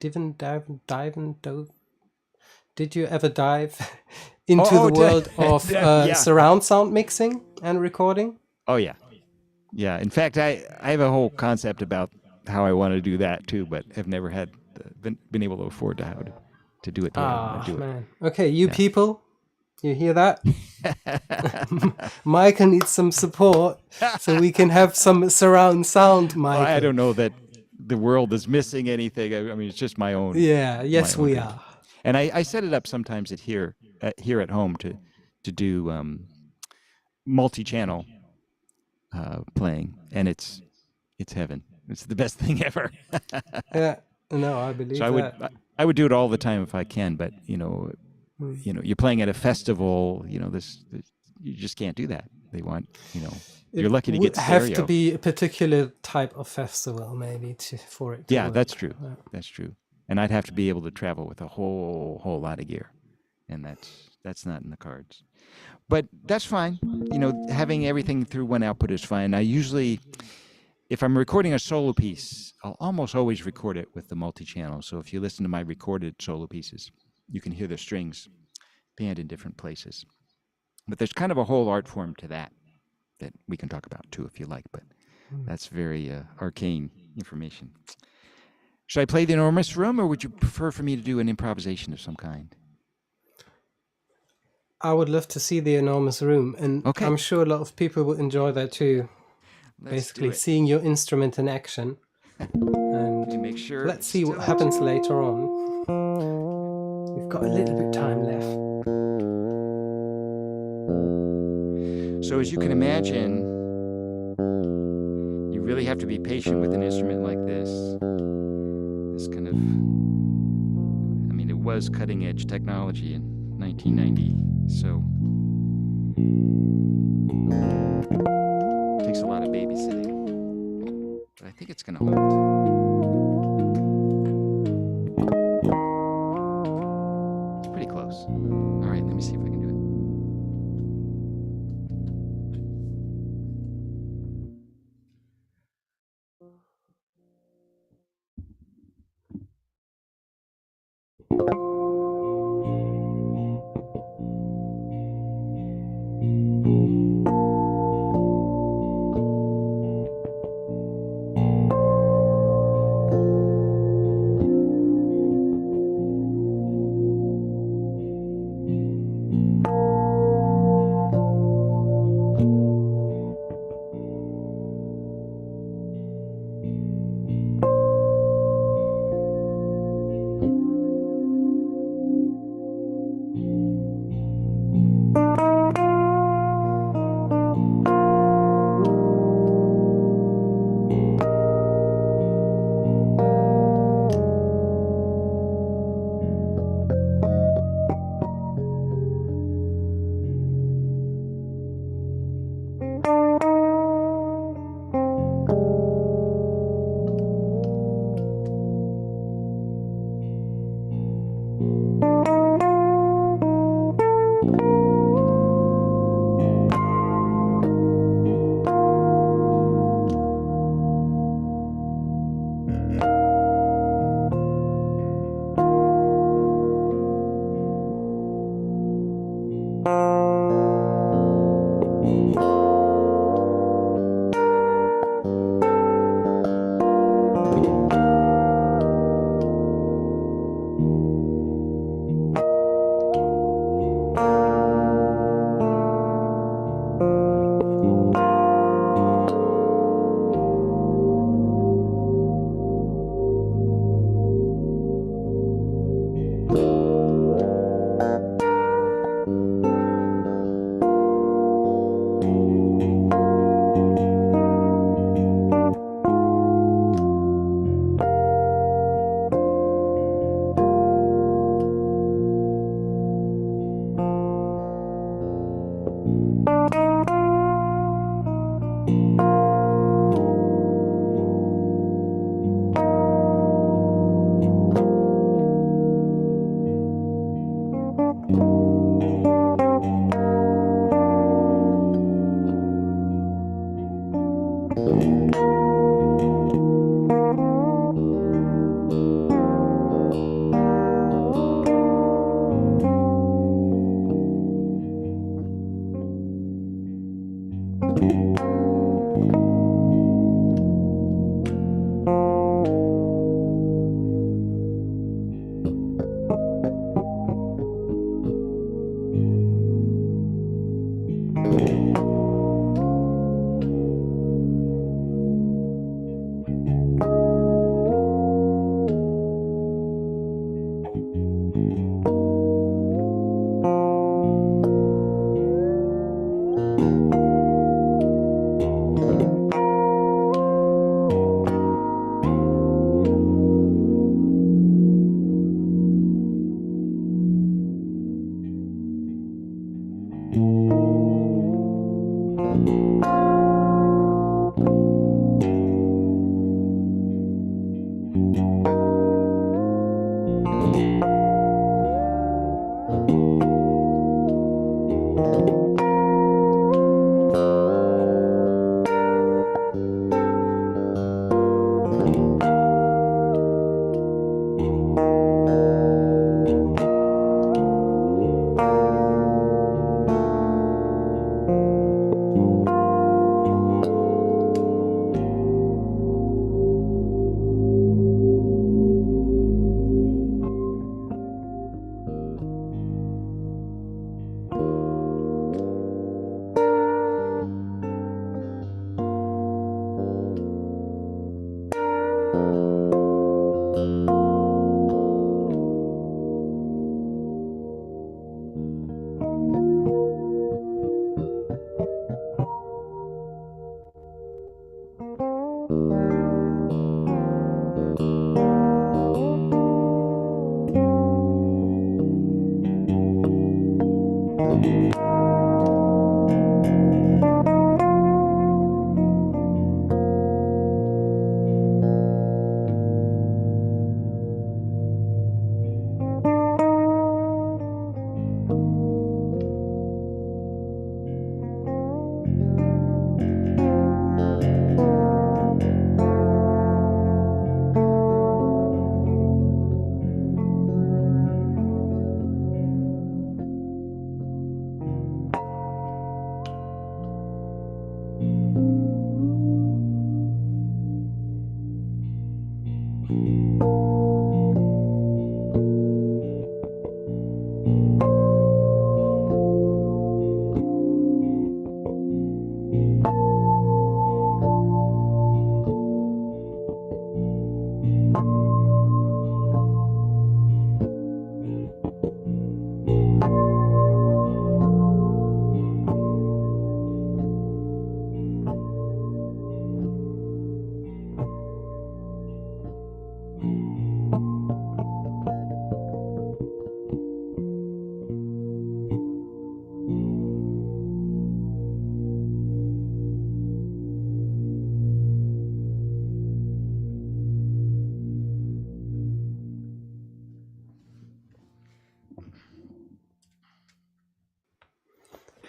Did you ever dive into the world of surround sound mixing and recording? Oh yeah. Yeah. In fact, I have a whole concept about how I want to do that too, but have never had been able to afford to do it the way I want to do it. Man. Okay, people, you hear that? Michael needs some support so we can have some surround sound, Michael. I don't know that the world is missing anything. I mean, it's just my own. Yeah, yes, my own we thing. are. And I set it up sometimes here at home to do multi-channel playing, and it's heaven. It's the best thing ever. Yeah, no, I believe So I would do it all the time if I can, but you're playing at a festival. You just can't do that. They want you're lucky to would get have stereo. to be a particular type of festival, maybe, for it to Yeah, work. that's true. That's true. And I'd have to be able to travel with a whole lot of gear, and that's not in the cards. But that's fine. Having everything through one output is fine. I usually, if I'm recording a solo piece, I'll almost always record it with the multi-channel. So if you listen to my recorded solo pieces, you can hear the strings panned in different places. But there's kind of a whole art form to that we can talk about too if you like. But that's very arcane information. Should I play the enormous room, or would you prefer for me to do an improvisation of some kind? I would love to see the enormous room, and Okay. I'm sure a lot of people would enjoy that too. Let's Basically, do it. seeing your instrument in action. And Let me make sure. let's see what happens later on. We've got a little bit of time left. So as you can imagine, you really have to be patient with an instrument like this. This kind of, I mean, it was cutting edge technology in 1990, so it takes a lot of babysitting. But I think it's going to hold. It's pretty close. All right, let me see if I can do it.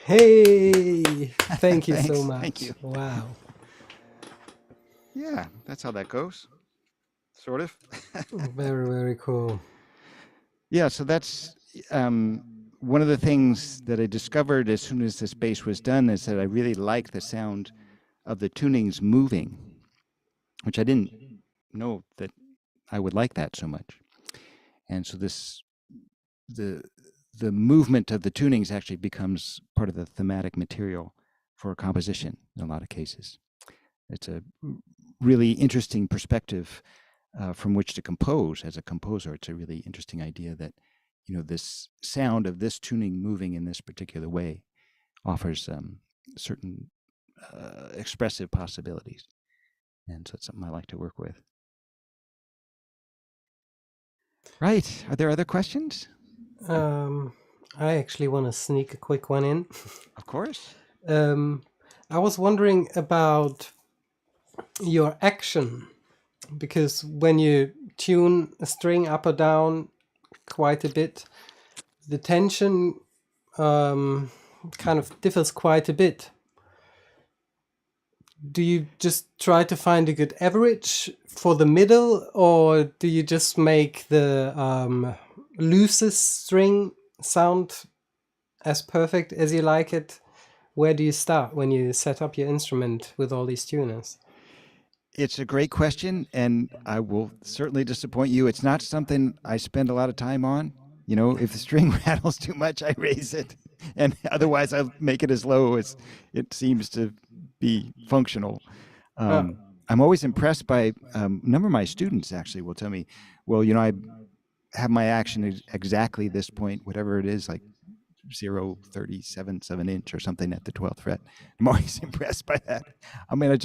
Hey, thank you so Thanks. much. Thank you. Wow. Yeah, that's how that goes. Sort of. Very, very cool. Yeah, so that's one of the things that I discovered as soon as this bass was done is that I really like the sound of the tunings moving, which I didn't know that I would like that so much. And so the movement of the tunings actually becomes part of the thematic material for a composition in a lot of cases. It's a really interesting perspective from which to compose as a composer. It's a really interesting idea that, you know, this sound of this tuning moving in this particular way offers certain expressive possibilities. And so it's something I like to work with. Right. Are there other questions? I actually want to sneak a quick one in. Of course. I was wondering about your action, because when you tune a string up or down quite a bit, the tension kind of differs quite a bit. Do you just try to find a good average for the middle, or do you just make the loosest string sound as perfect as you like it? Where do you start when you set up your instrument with all these tuners? It's a great question, and I will certainly disappoint you. It's not something I spend a lot of time on. You know, if the string rattles too much, I raise it, and otherwise I make it as low as it seems to be functional. I'm always impressed by a number of my students actually will tell me, well, you know, I have my action exactly this point, whatever it is, like 0.37 inch or something at the 12th fret. I'm always impressed by that. I mean,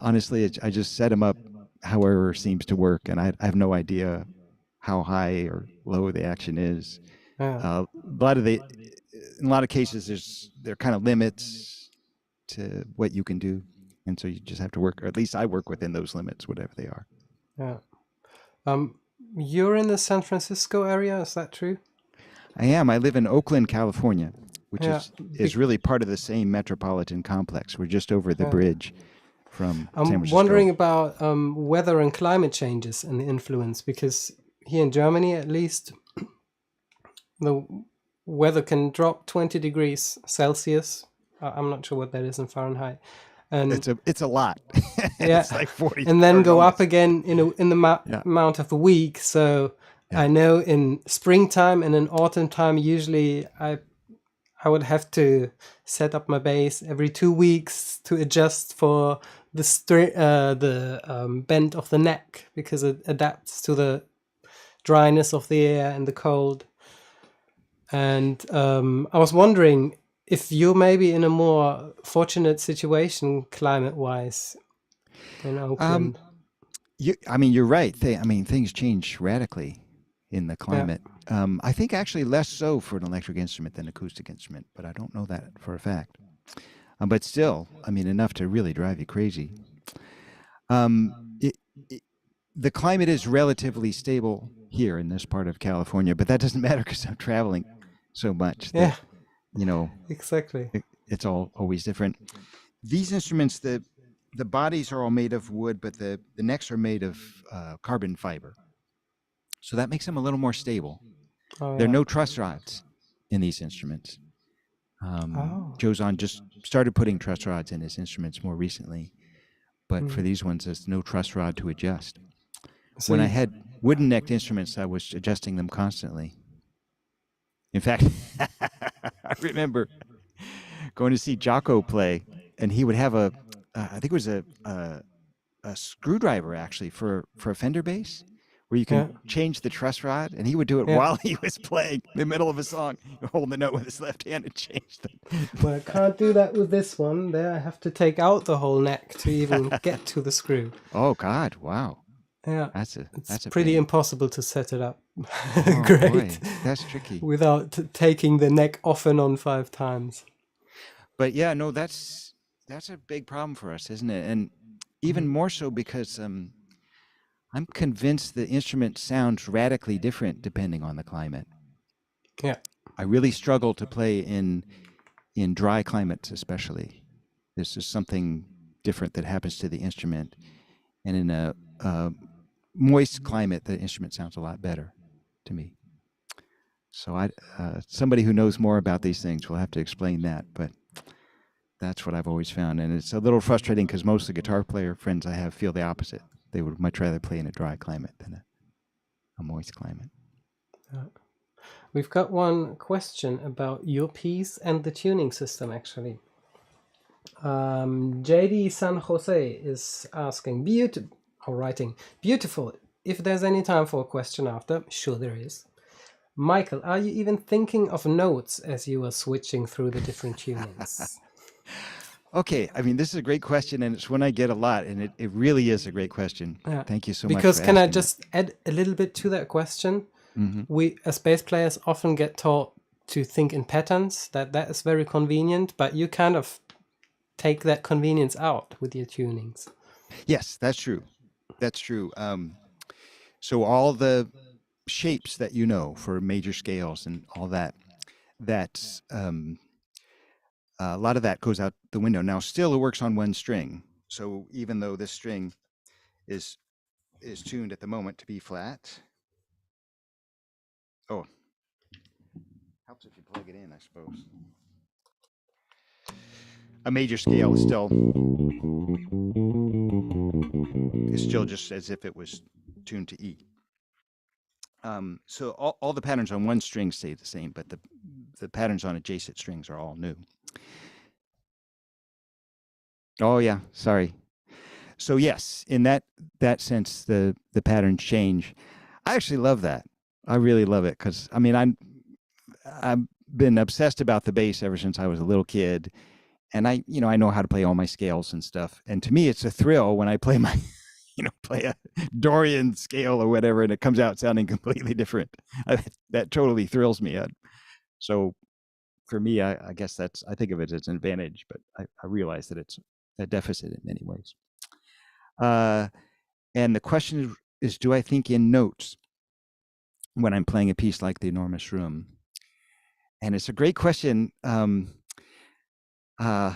honestly, I just set them up however seems to work, and I have no idea how high or low the action is. Yeah. In a lot of cases, there are kind of limits. to what you can do. And so you just have to work, or at least I work within those limits, whatever they are. Yeah. You're in the San Francisco area, is that true? I am. I live in Oakland, California, which Yeah. is really part of the same metropolitan complex. We're just over the Yeah. bridge from San I'm Francisco. wondering about weather and climate changes and the influence, because here in Germany, at least, the weather can drop 20 degrees Celsius. I'm not sure what that is in Fahrenheit. And it's a lot. yeah, It's like 40. and then or go up almost. again in the Yeah. amount of a week. So Yeah. I know in springtime and in autumn time, usually I would have to set up my bass every 2 weeks to adjust for the bend of the neck, because it adapts to the dryness of the air and the cold. And I was wondering if you're maybe in a more fortunate situation climate-wise in Oakland. You're right. Things change radically in the climate. I think actually less so for an electric instrument than acoustic instrument, but I don't know that for a fact. But still, enough to really drive you crazy. The climate is relatively stable here in this part of California, but that doesn't matter because I'm traveling so much that, Exactly. it's all always different. These instruments, the bodies are all made of wood, but the necks are made of carbon fiber. So that makes them a little more stable. There are no truss rods in these instruments. Jozon just started putting truss rods in his instruments more recently, but for these ones, there's no truss rod to adjust. So when I had wooden-necked instruments, I was adjusting them constantly. In fact, I remember going to see Jocko play, and he would have I think it was a screwdriver actually for a Fender bass, where you can change the truss rod, and he would do it while he was playing in the middle of a song, hold the note with his left hand and change them. Well, I can't do that with this one. There, I have to take out the whole neck to even get to the screw. Oh God! Wow. Yeah, That's pretty pain. impossible to set it up. Oh, Great. boy. That's tricky. Without taking the neck off and on 5 times. But yeah, no, that's a big problem for us, isn't it? And even more so because I'm convinced the instrument sounds radically different depending on the climate. Yeah. I really struggle to play in dry climates, especially. There's just something different that happens to the instrument, and in a moist climate, the instrument sounds a lot better to me. So somebody who knows more about these things will have to explain that, but that's what I've always found. And it's a little frustrating because most of the guitar player friends I have feel the opposite. They would much rather play in a dry climate than a moist climate. We've got one question about your piece and the tuning system, actually. JD San Jose is asking, beautiful. If there's any time for a question after, sure there is. Michael, are you even thinking of notes as you are switching through the different tunings? Okay, this is a great question, and it's one I get a lot, and it really is a great question. Yeah. Thank you so much. Because can I just add a little bit to that question? Mm-hmm. We, as bass players, often get taught to think in patterns, that is very convenient, but you kind of take that convenience out with your tunings. Yes, that's true. That's true. So all the shapes that you know for major scales and all that, that's a lot of that goes out the window. Now, still, it works on one string. So even though this string is tuned at the moment to be flat, helps if you plug it in, I suppose. A major scale is still just as if it was tuned to E. So all the patterns on one string stay the same, but the patterns on adjacent strings are all new. Oh yeah, sorry. So yes, in that sense, the patterns change. I actually love that. I really love it because I've been obsessed about the bass ever since I was a little kid, and I know how to play all my scales and stuff. And to me, it's a thrill when I play my play a Dorian scale or whatever, and it comes out sounding completely different. That totally thrills me. So for me, I guess I think of it as an advantage, but I realize that it's a deficit in many ways. And the question is, do I think in notes when I'm playing a piece like The Enormous Room? And it's a great question. The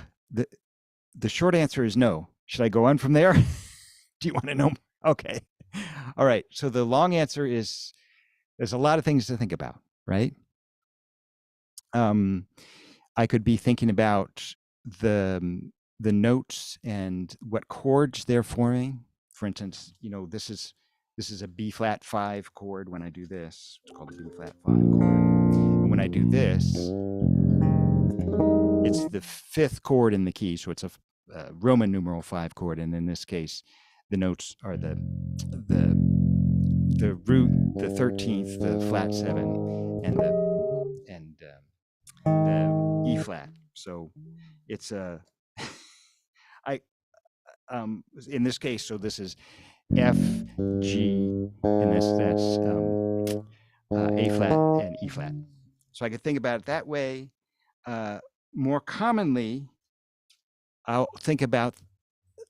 short answer is no. Should I go on from there? Do you want to know? Okay. All right. So the long answer is there's a lot of things to think about, right? I could be thinking about the notes and what chords they're forming. For instance, this is a B flat 5 chord. When I do this, it's called a B flat 5 chord. And when I do this, it's the 5th chord in the key, so it's a Roman numeral 5 chord. And in this case, the notes are the root, the 13th, the flat 7, and the E flat. So it's a in this case, so this is F, G, and that's A flat and E flat. So I could think about it that way. More commonly, I'll think about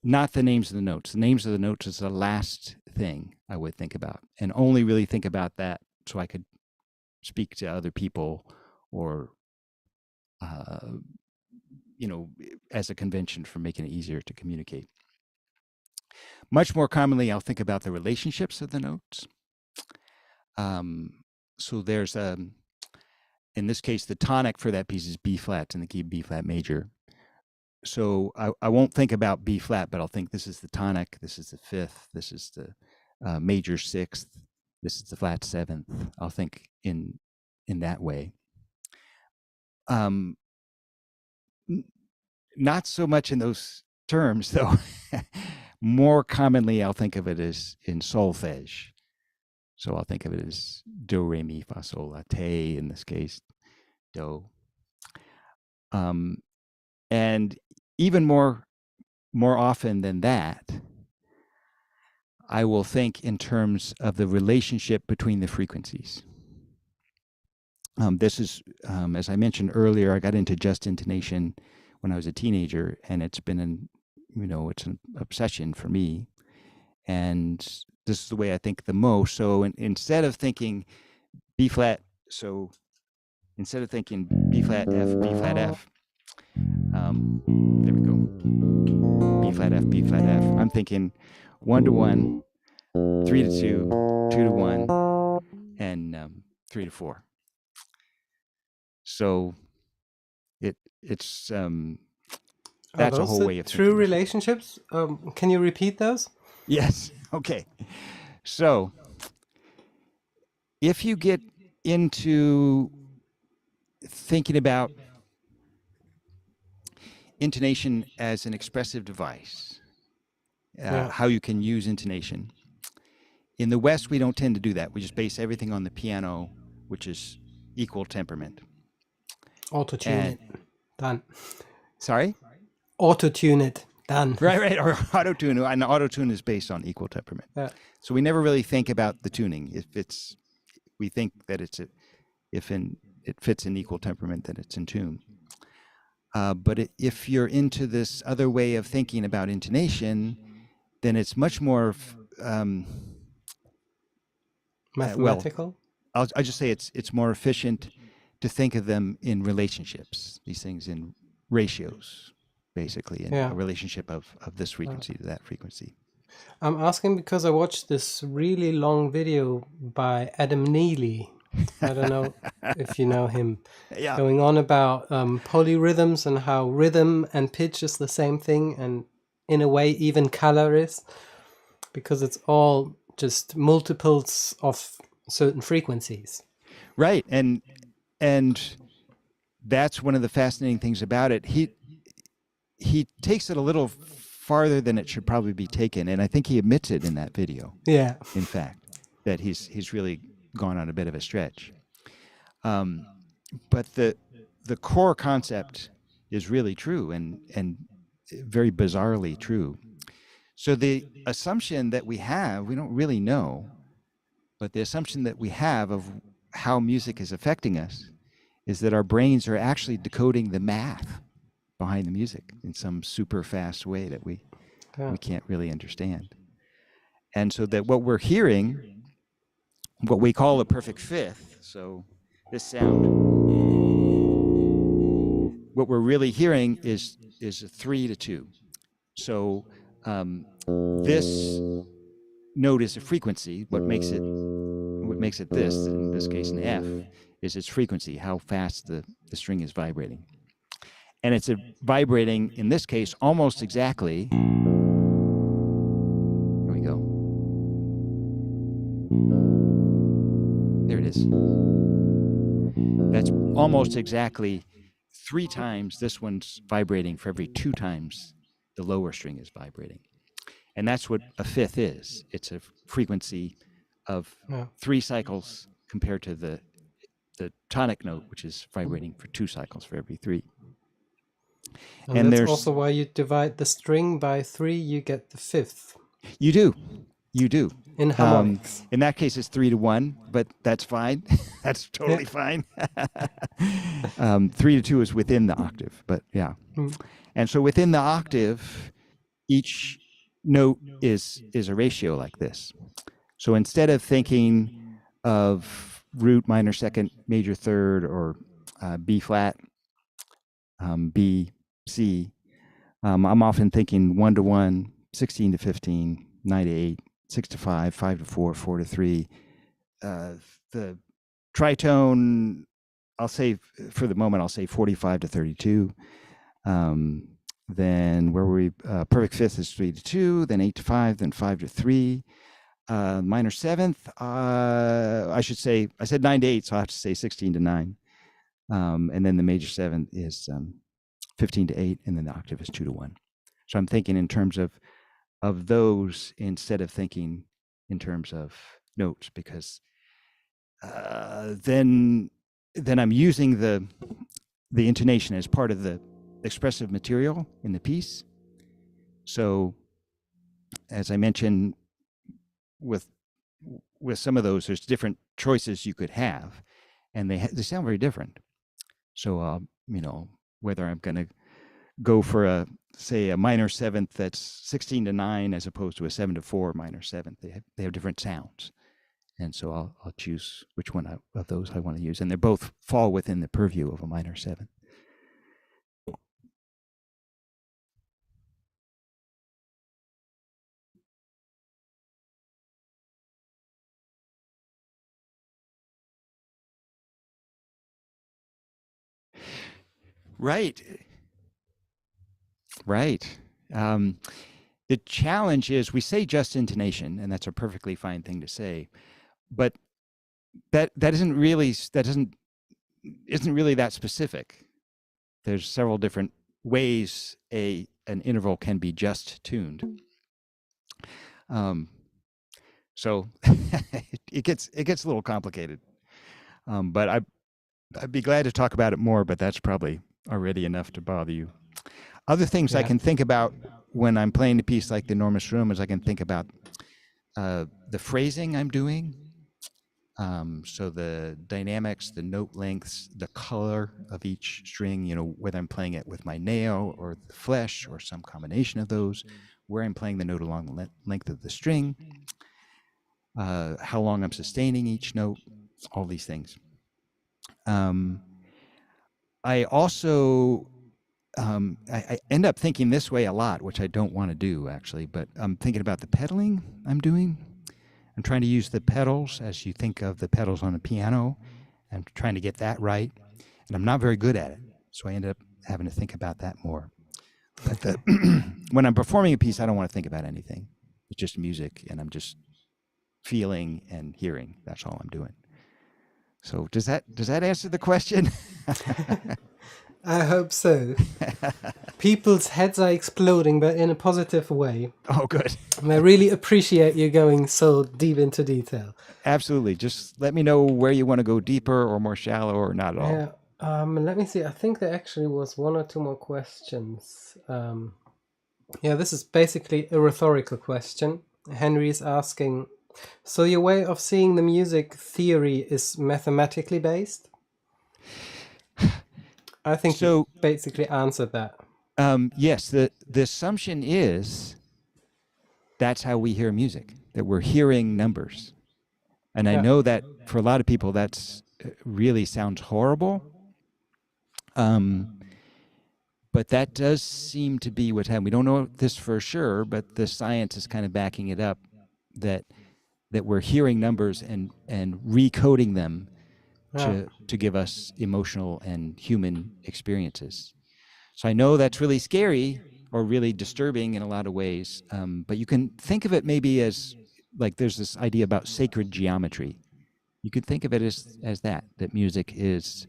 not the names of the notes. The names of the notes is the last thing I would think about, and only really think about that so I could speak to other people or as a convention for making it easier to communicate. Much more commonly, I'll think about the relationships of the notes. So there's in this case, the tonic for that piece is B flat in the key of B flat major. So I won't think about B flat, but I'll think this is the tonic, this is the 5th, this is the major 6th, this is the flat 7th. I'll think in that way. Not so much in those terms, though. More commonly, I'll think of it as in solfege. So I'll think of it as do, re, mi, fa, sol, la, te, in this case, do. And even more often than that, I will think in terms of the relationship between the frequencies. This is, as I mentioned earlier, I got into just intonation when I was a teenager, and it's been it's an obsession for me. And this is the way I think the most. So instead of thinking B flat, instead of thinking B flat F, there we go. B flat F, I'm thinking 1 to 1, 3 to 2, 2 to 1, and 3 to 4. So it's that's a whole way of true thinking. relationships. Can you repeat those? Yes. Okay. So if you get into thinking about intonation as an expressive device, how you can use intonation. In the West, we don't tend to do that. We just base everything on the piano, which is equal temperament. Auto-tune it. Done. Sorry? Auto-tune it. Done. Right. Or auto-tune. And auto-tune is based on equal temperament. Yeah. So we never really think about the tuning. We think that it fits in equal temperament, that it's in tune. But if you're into this other way of thinking about intonation, then it's much more mathematical. I'll just say it's more efficient to think of them in relationships. These things in ratios, basically, in a relationship of this frequency to that frequency. I'm asking because I watched this really long video by Adam Neely. I don't know if you know him. Yeah. Going on about polyrhythms and how rhythm and pitch is the same thing, and in a way even color is, because it's all just multiples of certain frequencies. Right, and that's one of the fascinating things about it. He takes it a little farther than it should probably be taken, and I think he admits it in that video. Yeah. In fact, that he's really gone on a bit of a stretch. But the core concept is really true and very bizarrely true. So the assumption that we have, we don't really know, but the assumption that we have of how music is affecting us is that our brains are actually decoding the math behind the music in some super fast way that we can't really understand. And so that what we're hearing, what we call a perfect fifth, so this sound, what we're really hearing is a 3-2. So this note is a frequency. What makes it this, in this case an F, is its frequency, how fast the string is vibrating. And it's vibrating, in this case, almost exactly. Here we go. There it is. That's almost exactly 3 times this one's vibrating for every 2 times the lower string is vibrating. And that's what a fifth is. It's a frequency of 3 cycles compared to the tonic note, which is vibrating for 2 cycles for every 3. And that's also why you divide the string by 3, you get the fifth. You do. In harmonics. In that case, it's 3-1, but that's fine. That's totally fine. 3-2 is within the octave, but yeah. And so within the octave, each note is a ratio like this. So instead of thinking of root, minor second, major third, or B flat, B, C, I'm often thinking 1-1, 16-15, 9-8, 6-5, 5-4, 4-3. The tritone, I'll say for the moment, I'll say 45-32. Then where were we? Perfect fifth is 3-2, then 8-5, then 5-3. Minor seventh, I should say, I said 9-8, so I have to say 16-9. And then the major seventh is 15-8, and then the octave is 2-1. So I'm thinking in terms of those instead of thinking in terms of notes, because then I'm using the intonation as part of the expressive material in the piece. So as I mentioned, with some of those, there's different choices you could have, and they sound very different. So whether I'm going to go for a minor seventh that's 16-9 as opposed to a 7-4 minor seventh, they have different sounds, and so I'll choose which one of those I want to use, and they both fall within the purview of a minor seventh. Right. The challenge is we say just intonation, and that's a perfectly fine thing to say, but that isn't really that specific. There's several different ways an interval can be just tuned. So it gets a little complicated. But I'd be glad to talk about it more, but that's probably already enough to bother you. Other things I can think about when I'm playing a piece like The Enormous Room is I can think about the phrasing I'm doing. So the dynamics, the note lengths, the color of each string, whether I'm playing it with my nail or the flesh or some combination of those, where I'm playing the note along the length of the string, how long I'm sustaining each note, all these things. I also I end up thinking this way a lot, which I don't want to do actually, but I'm thinking about the pedaling I'm doing. I'm trying to use the pedals as you think of the pedals on a piano. I'm trying to get that right, and I'm not very good at it, so I end up having to think about that more. But when I'm performing a piece, I don't want to think about anything. It's just music, and I'm just feeling and hearing. That's all I'm doing. So does that answer the question? I hope so. People's heads are exploding, but in a positive way. Oh, good. And I really appreciate you going so deep into detail. Absolutely. Just let me know where you want to go deeper or more shallow or not at all. Yeah. Let me see. I think there actually was 1 or 2 more questions. This is basically a rhetorical question. Henry is asking, so your way of seeing the music theory is mathematically based? I think you So basically answered that. yes, the assumption is that's how we hear music, that we're hearing numbers. And I Yeah. know that for a lot of people, that's really sounds horrible. But that does seem to be what's happening. We don't know this for sure, but the science is kind of backing it up that we're hearing numbers and recoding them Yeah. to give us emotional and human experiences. So I know that's really scary or really disturbing in a lot of ways, but you can think of it maybe as like there's this idea about sacred geometry. You could think of it as that music is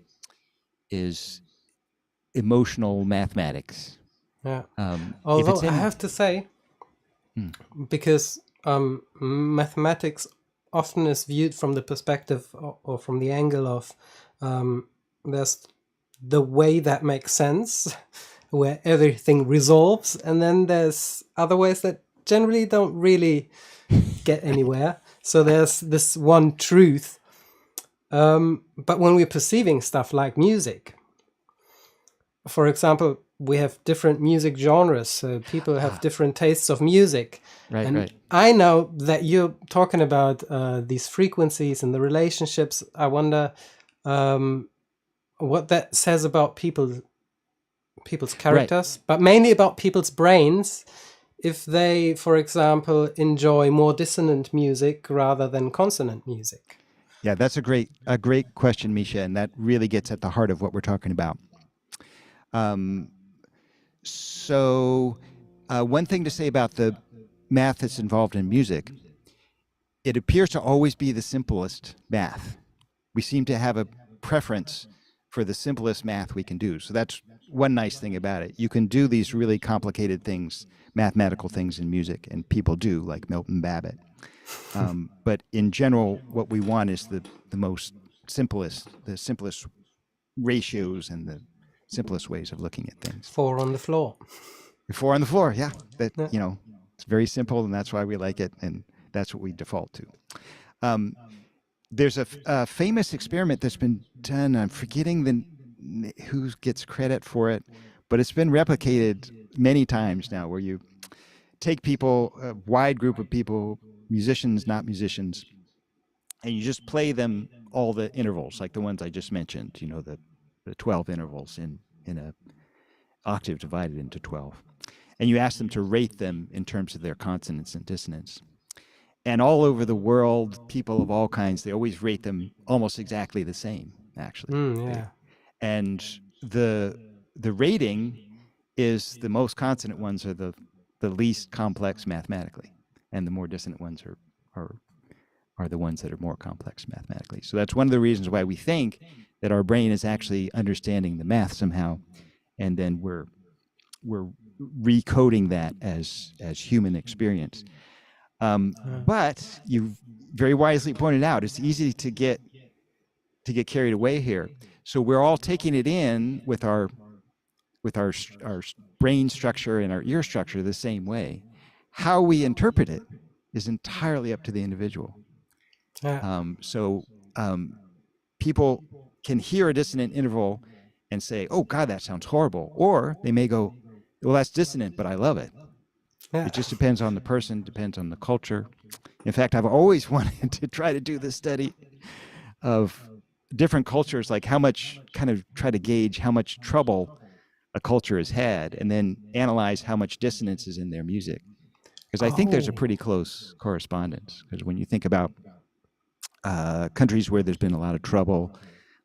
emotional mathematics. Yeah. If Although it's I in, have to say, hmm, because mathematics often is viewed from the perspective or from the angle of there's the way that makes sense, where everything resolves, and then there's other ways that generally don't really get anywhere. So there's this one truth. But when we're perceiving stuff like music, for example, we have different music genres, so people have different tastes of music. And right. I know that you're talking about these frequencies and the relationships. I wonder what that says about people's Right. characters, but mainly about people's brains. If they, for example, enjoy more dissonant music rather than consonant music. Yeah, that's a great question, Mischa, and that really gets at the heart of what we're talking about. So, one thing to say about the math that's involved in music, it appears to always be the simplest math. We seem to have a preference for the simplest math we can do. So that's one nice thing about it. You can do these really complicated things, mathematical things in music, and people do, like Milton Babbitt. But in general, what we want is the simplest ratios and the simplest ways of looking at things. 4 on the floor. 4 on the floor, yeah. That Yeah. it's very simple, and that's why we like it, and that's what we default to. There's a famous experiment that's been done. I'm forgetting who gets credit for it, but it's been replicated many times now, where you take people, a wide group of people, musicians, not musicians, and you just play them all the intervals, like the ones I just mentioned. The 12 intervals in a octave divided into 12, and you ask them to rate them in terms of their consonance and dissonance. And all over the world, people of all kinds, they always rate them almost exactly the same, actually. Yeah. And the rating is the most consonant ones are the least complex mathematically, and the more dissonant ones are the ones that are more complex mathematically. So that's one of the reasons why we think that our brain is actually understanding the math somehow, and then we're recoding that as human experience. But you very wisely pointed out it's easy to get carried away here. So we're all taking it in with our brain structure and our ear structure the same way. How we interpret it is entirely up to the individual. Yeah. People can hear a dissonant interval and say, "Oh God, that sounds horrible," or they may go, "Well, that's dissonant, but I love it." Yeah. It just depends on the person, depends on the culture. In fact, I've always wanted to try to do this study of different cultures, like how much, kind of try to gauge how much trouble a culture has had, and then analyze how much dissonance is in their music. Because I think there's a pretty close correspondence. Because when you think about countries where there's been a lot of trouble,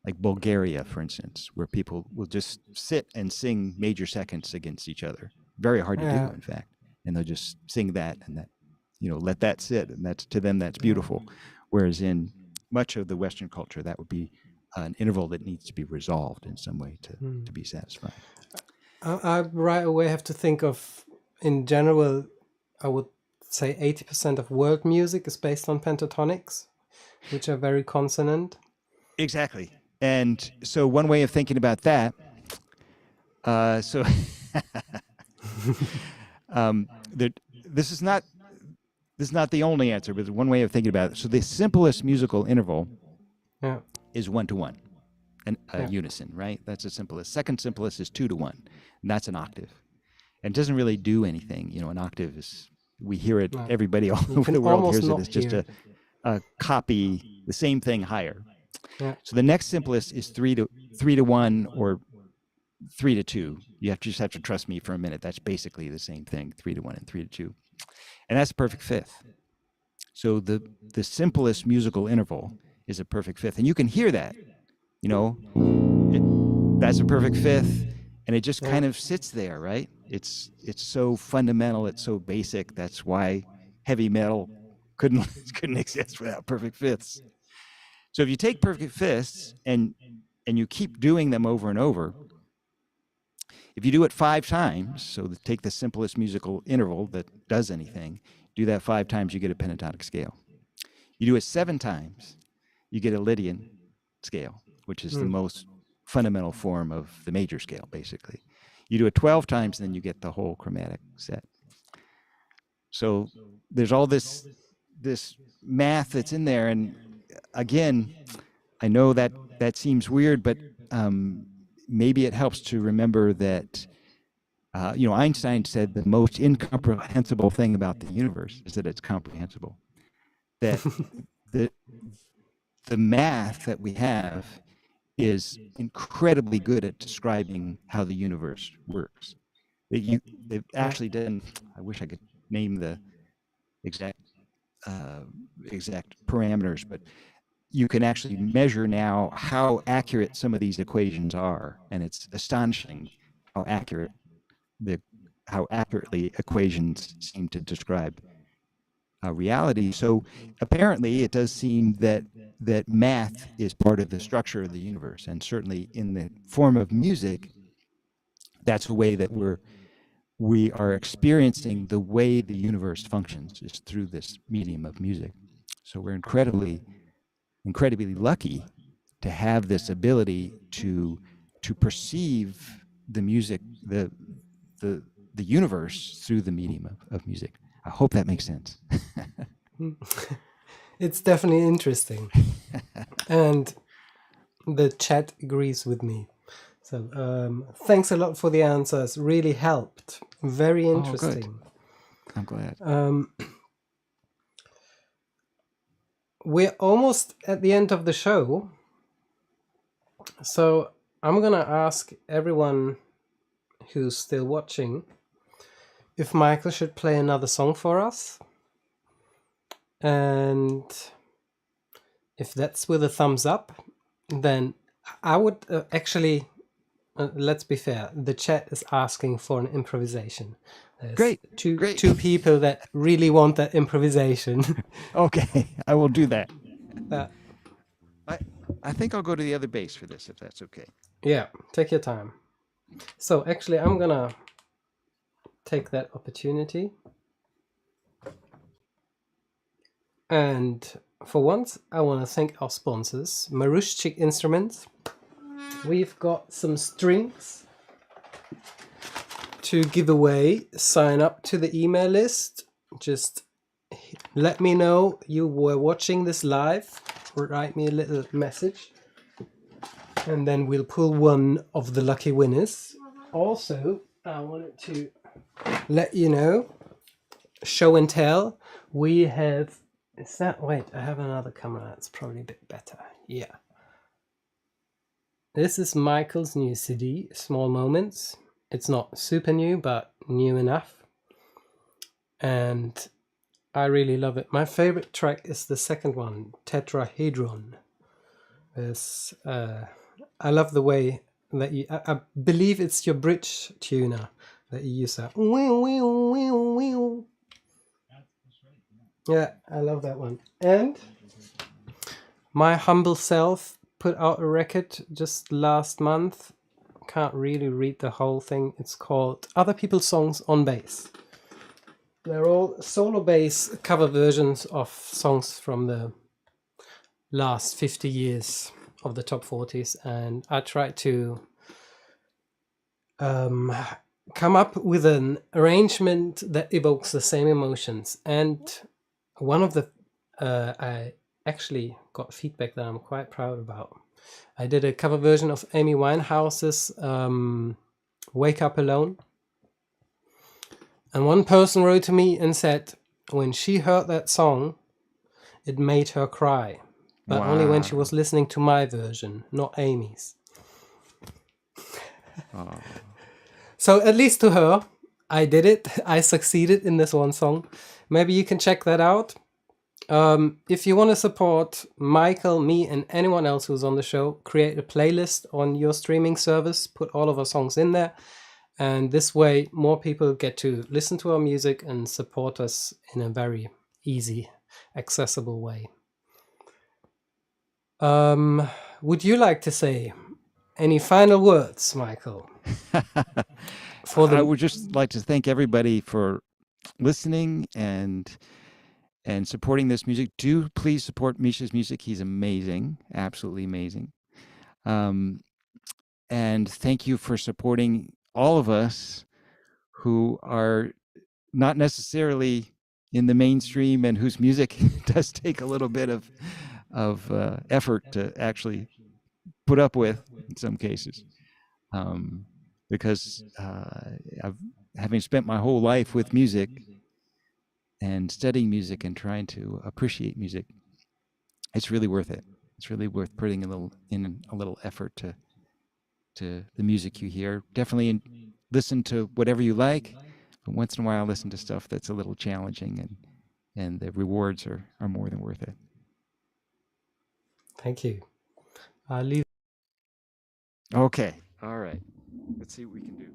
like Bulgaria, for instance, where people will just sit and sing major seconds against each other. Very hard to do, in fact. And they'll just sing that and that, let that sit, and that's, to them, that's beautiful. Whereas in much of the Western culture, that would be an interval that needs to be resolved in some way to be satisfied. I right away have to think of, in general, I would say 80% of world music is based on pentatonics, which are very consonant. Exactly. And so one way of thinking about that, this is not the only answer, but one way of thinking about it. So the simplest musical interval is 1-to-1. unison, right? That's the simplest. Second simplest is 2-to-1, and that's an octave. And it doesn't really do anything. An octave is, we hear it, No. everybody all You over can the world almost hears it. not It's just hear a copy, the same thing higher. Yeah. So the next simplest is 3-to-1 or 3-to-2. You just have to trust me for a minute. That's basically the same thing, 3-to-1 and 3-to-2. And that's a perfect fifth. So the simplest musical interval is a perfect fifth. And you can hear that, that's a perfect fifth. And it just kind of sits there, right? It's so fundamental. It's so basic. That's why heavy metal couldn't exist without perfect fifths. So if you take perfect fifths and you keep doing them over and over, if you do it 5 times, so take the simplest musical interval that does anything, do that 5 times, you get a pentatonic scale. You do it 7 times, you get a Lydian scale, which is the most fundamental form of the major scale, basically. You do it 12 times, and then you get the whole chromatic set. So there's all this math that's in there, and again, I know that seems weird, but maybe it helps to remember that Einstein said the most incomprehensible thing about the universe is that it's comprehensible. That the math that we have is incredibly good at describing how the universe works. They've actually done, I wish I could name the exact parameters, but you can actually measure now how accurate some of these equations are, and it's astonishing how accurately equations seem to describe reality. So apparently it does seem that math is part of the structure of the universe, and certainly in the form of music, that's a way that we are experiencing the way the universe functions is through this medium of music. So we're incredibly lucky to have this ability to perceive the music, the universe through the medium of music. I hope that makes sense. It's definitely interesting. And the chat agrees with me. So thanks a lot for the answers. Really helped. Very interesting. I'm glad. We're almost at the end of the show. So I'm going to ask everyone who's still watching if Michael should play another song for us. And if that's with a thumbs up, then I would actually, let's be fair, the chat is asking for an improvisation. There's Great. Two people that really want that improvisation. Okay, I will do that. I think I'll go to the other bass for this, if that's okay. Yeah, take your time. So actually, I'm gonna take that opportunity. And for once, I want to thank our sponsors, Marushchik Instruments. We've got some strings to give away. Sign up to the email list. Just let me know you were watching this live. Write me a little message. And then we'll pull one of the lucky winners. Also, I wanted to let you know, show and tell, we have... Wait, I have another camera. That's probably a bit better. Yeah. This is Michael's new CD, Small Moments. It's not super new, but new enough. And I really love it. My favorite track is the second one, Tetrahedron. I love the way that you... I believe it's your bridge tuner that you use that. Yeah, I love that one. And my humble self put out a record just last month. Can't really read the whole thing. It's called Other People's Songs on Bass. They're all solo bass cover versions of songs from the last 50 years of the top 40s. And I tried to come up with an arrangement that evokes the same emotions. And one of the I actually got feedback that I'm quite proud about. I did a cover version of Amy Winehouse's Wake Up Alone. And one person wrote to me and said when she heard that song, it made her cry. But only when she was listening to my version, not Amy's. Oh. So at least to her, I did it. I succeeded in this one song. Maybe you can check that out. If you want to support Michael, me, and anyone else who's on the show, create a playlist on your streaming service, put all of our songs in there. And this way, more people get to listen to our music and support us in a very easy, accessible way. Would you like to say any final words, Michael? I would just like to thank everybody for listening and supporting this music. Do please support Mischa's music. He's amazing, absolutely amazing. And thank you for supporting all of us who are not necessarily in the mainstream and whose music does take a little bit of effort to actually put up with in some cases. Because having spent my whole life with music and studying music and trying to appreciate music, it's really worth it. It's really worth putting a little effort to the music you hear. Definitely listen to whatever you like, but once in a while listen to stuff that's a little challenging, and the rewards are more than worth it. Thank you. I'll leave. Okay. All right. Let's see what we can do.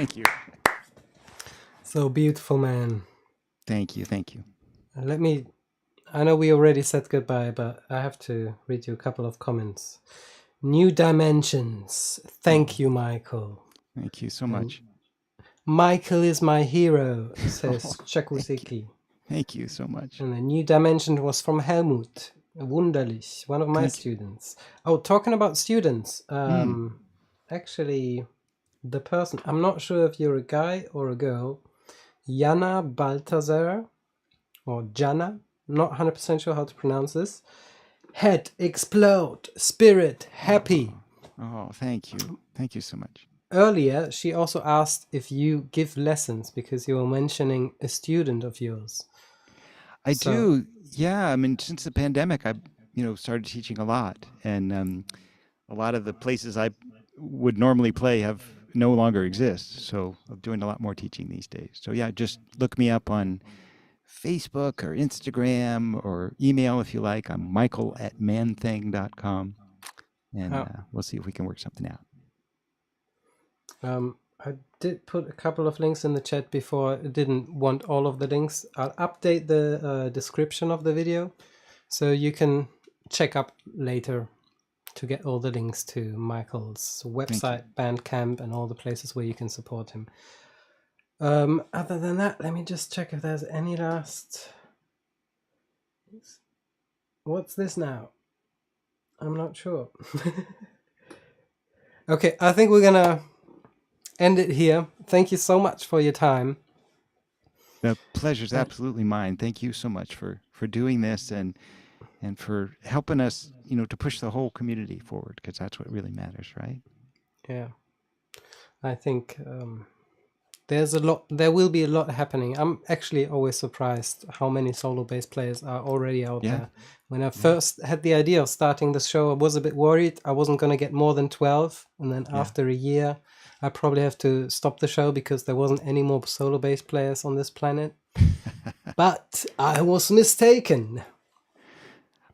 Thank you. So beautiful, man. Thank you. Thank you. I know we already said goodbye, but I have to read you a couple of comments. New Dimensions. Thank you, Michael. Thank you so And much. Michael is my hero, says Oh, Chakuseki. Thank you so much. And the New Dimension was from Helmut. Wunderlich, one of my Thank you. students. Oh, talking about students. Mm. Actually, the person, I'm not sure if you're a guy or a girl, Jana Balthazar, or Jana, not 100% sure how to pronounce this. Head, explode, spirit, happy. Oh, thank you. Thank you so much. Earlier, she also asked if you give lessons because you were mentioning a student of yours. I So- do. Yeah. I mean, since the pandemic, I've, started teaching a lot. And a lot of the places I would normally play have no longer exist. So I'm doing a lot more teaching these days. So yeah, just look me up on Facebook or Instagram or email if you like. I'm michael@manthing.com. And we'll see if we can work something out. I did put a couple of links in the chat before. I didn't want all of the links. I'll update the description of the video so you can check up later to get all the links to Michael's website, Bandcamp, and all the places where you can support him. Other than that, let me just check if there's any last... What's this now? I'm not sure. Okay, I think we're gonna end it here. Thank you so much for your time. The pleasure's absolutely mine. Thank you so much for doing this and for helping us, to push the whole community forward, because that's what really matters, right? Yeah, I think there will be a lot happening. I'm actually always surprised how many solo bass players are already out there. When I first had the idea of starting the show, I was a bit worried I wasn't going to get more than 12. And then after a year, I probably have to stop the show because there wasn't any more solo bass players on this planet. But I was mistaken.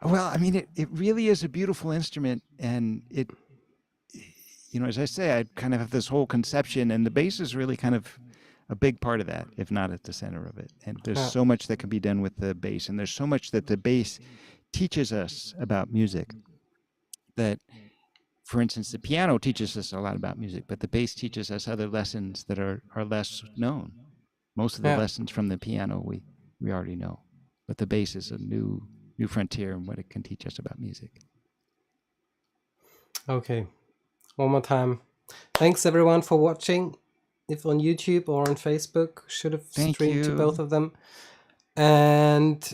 Well, I mean, it really is a beautiful instrument, and it, as I say, I kind of have this whole conception, and the bass is really kind of a big part of that, if not at the center of it. And there's so much that can be done with the bass, and there's so much that the bass teaches us about music. That, for instance, the piano teaches us a lot about music, but the bass teaches us other lessons that are less known. Most of the lessons from the piano we already know, but the bass is a new frontier in what it can teach us about music. Okay, one more time. Thanks everyone for watching. If on YouTube or on Facebook, should have streamed to both of them. And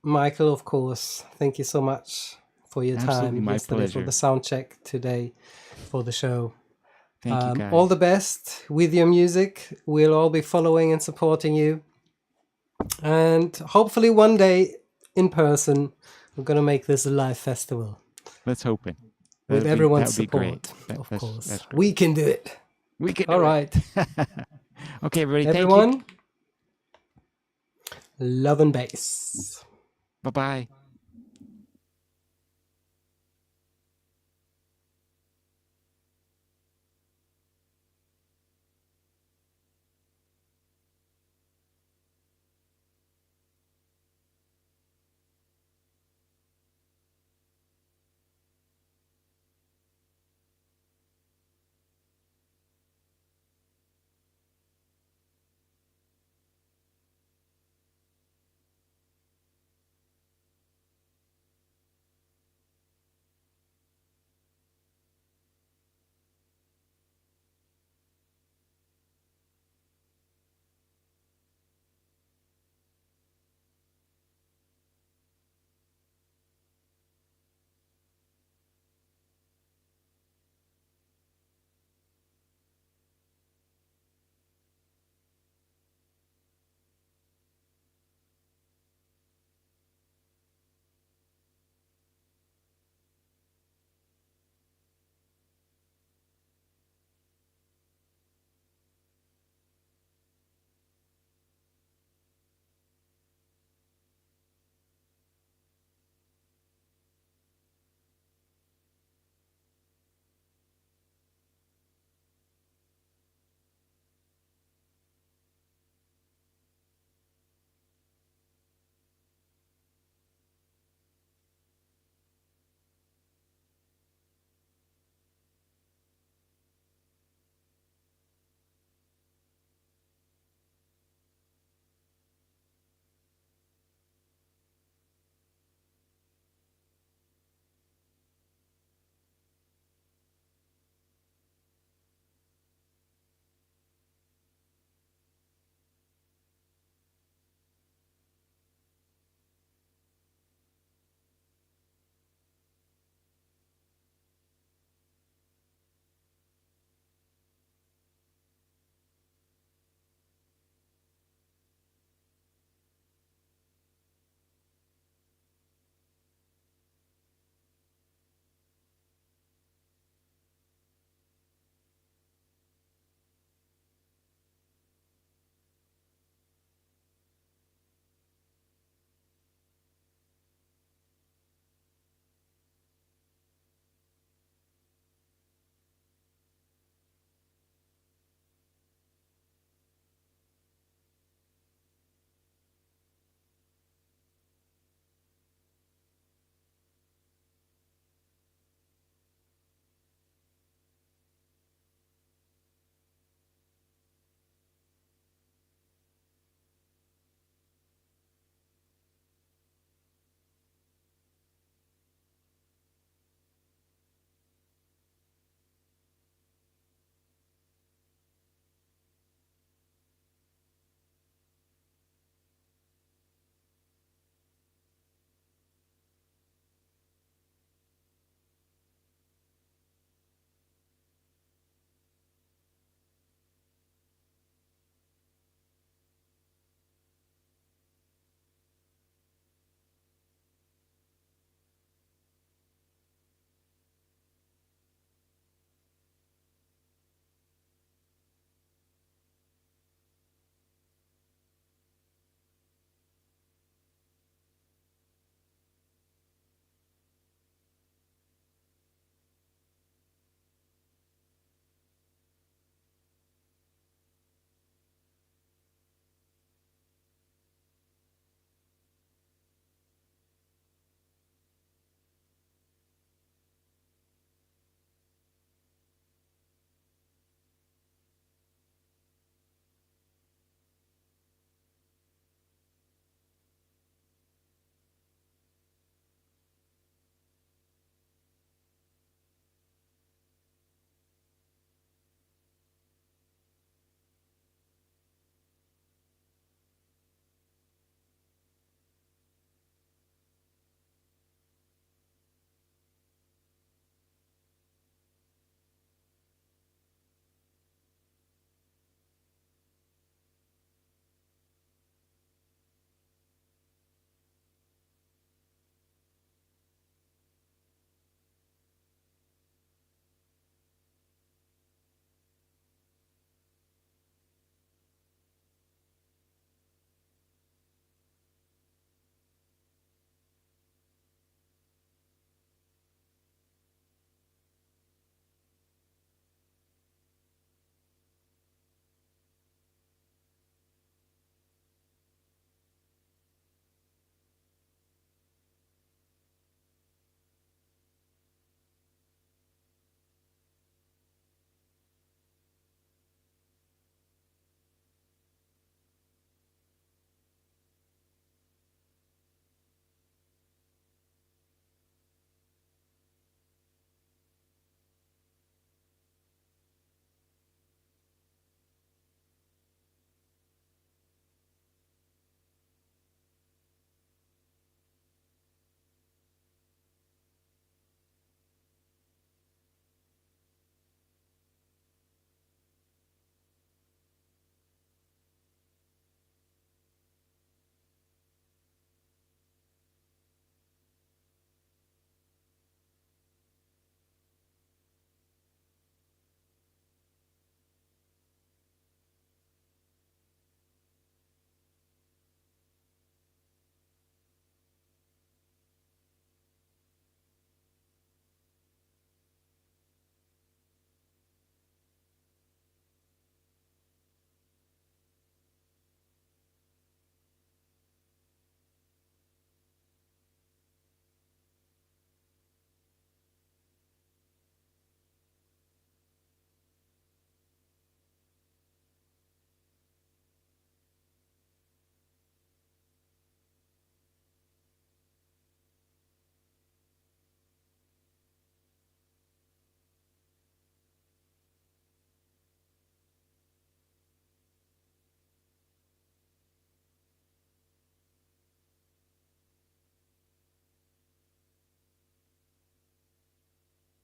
Michael, of course, thank you so much for your time yesterday, for the sound check, today for the show. Thank you, guys. All the best with your music. We'll all be following and supporting you. And hopefully one day in person, we're going to make this a live festival. Let's hope it. With everyone's support, of course. We can do it. We can do all right. Okay, everybody. Everyone, thank you. love and bass. Bye-bye.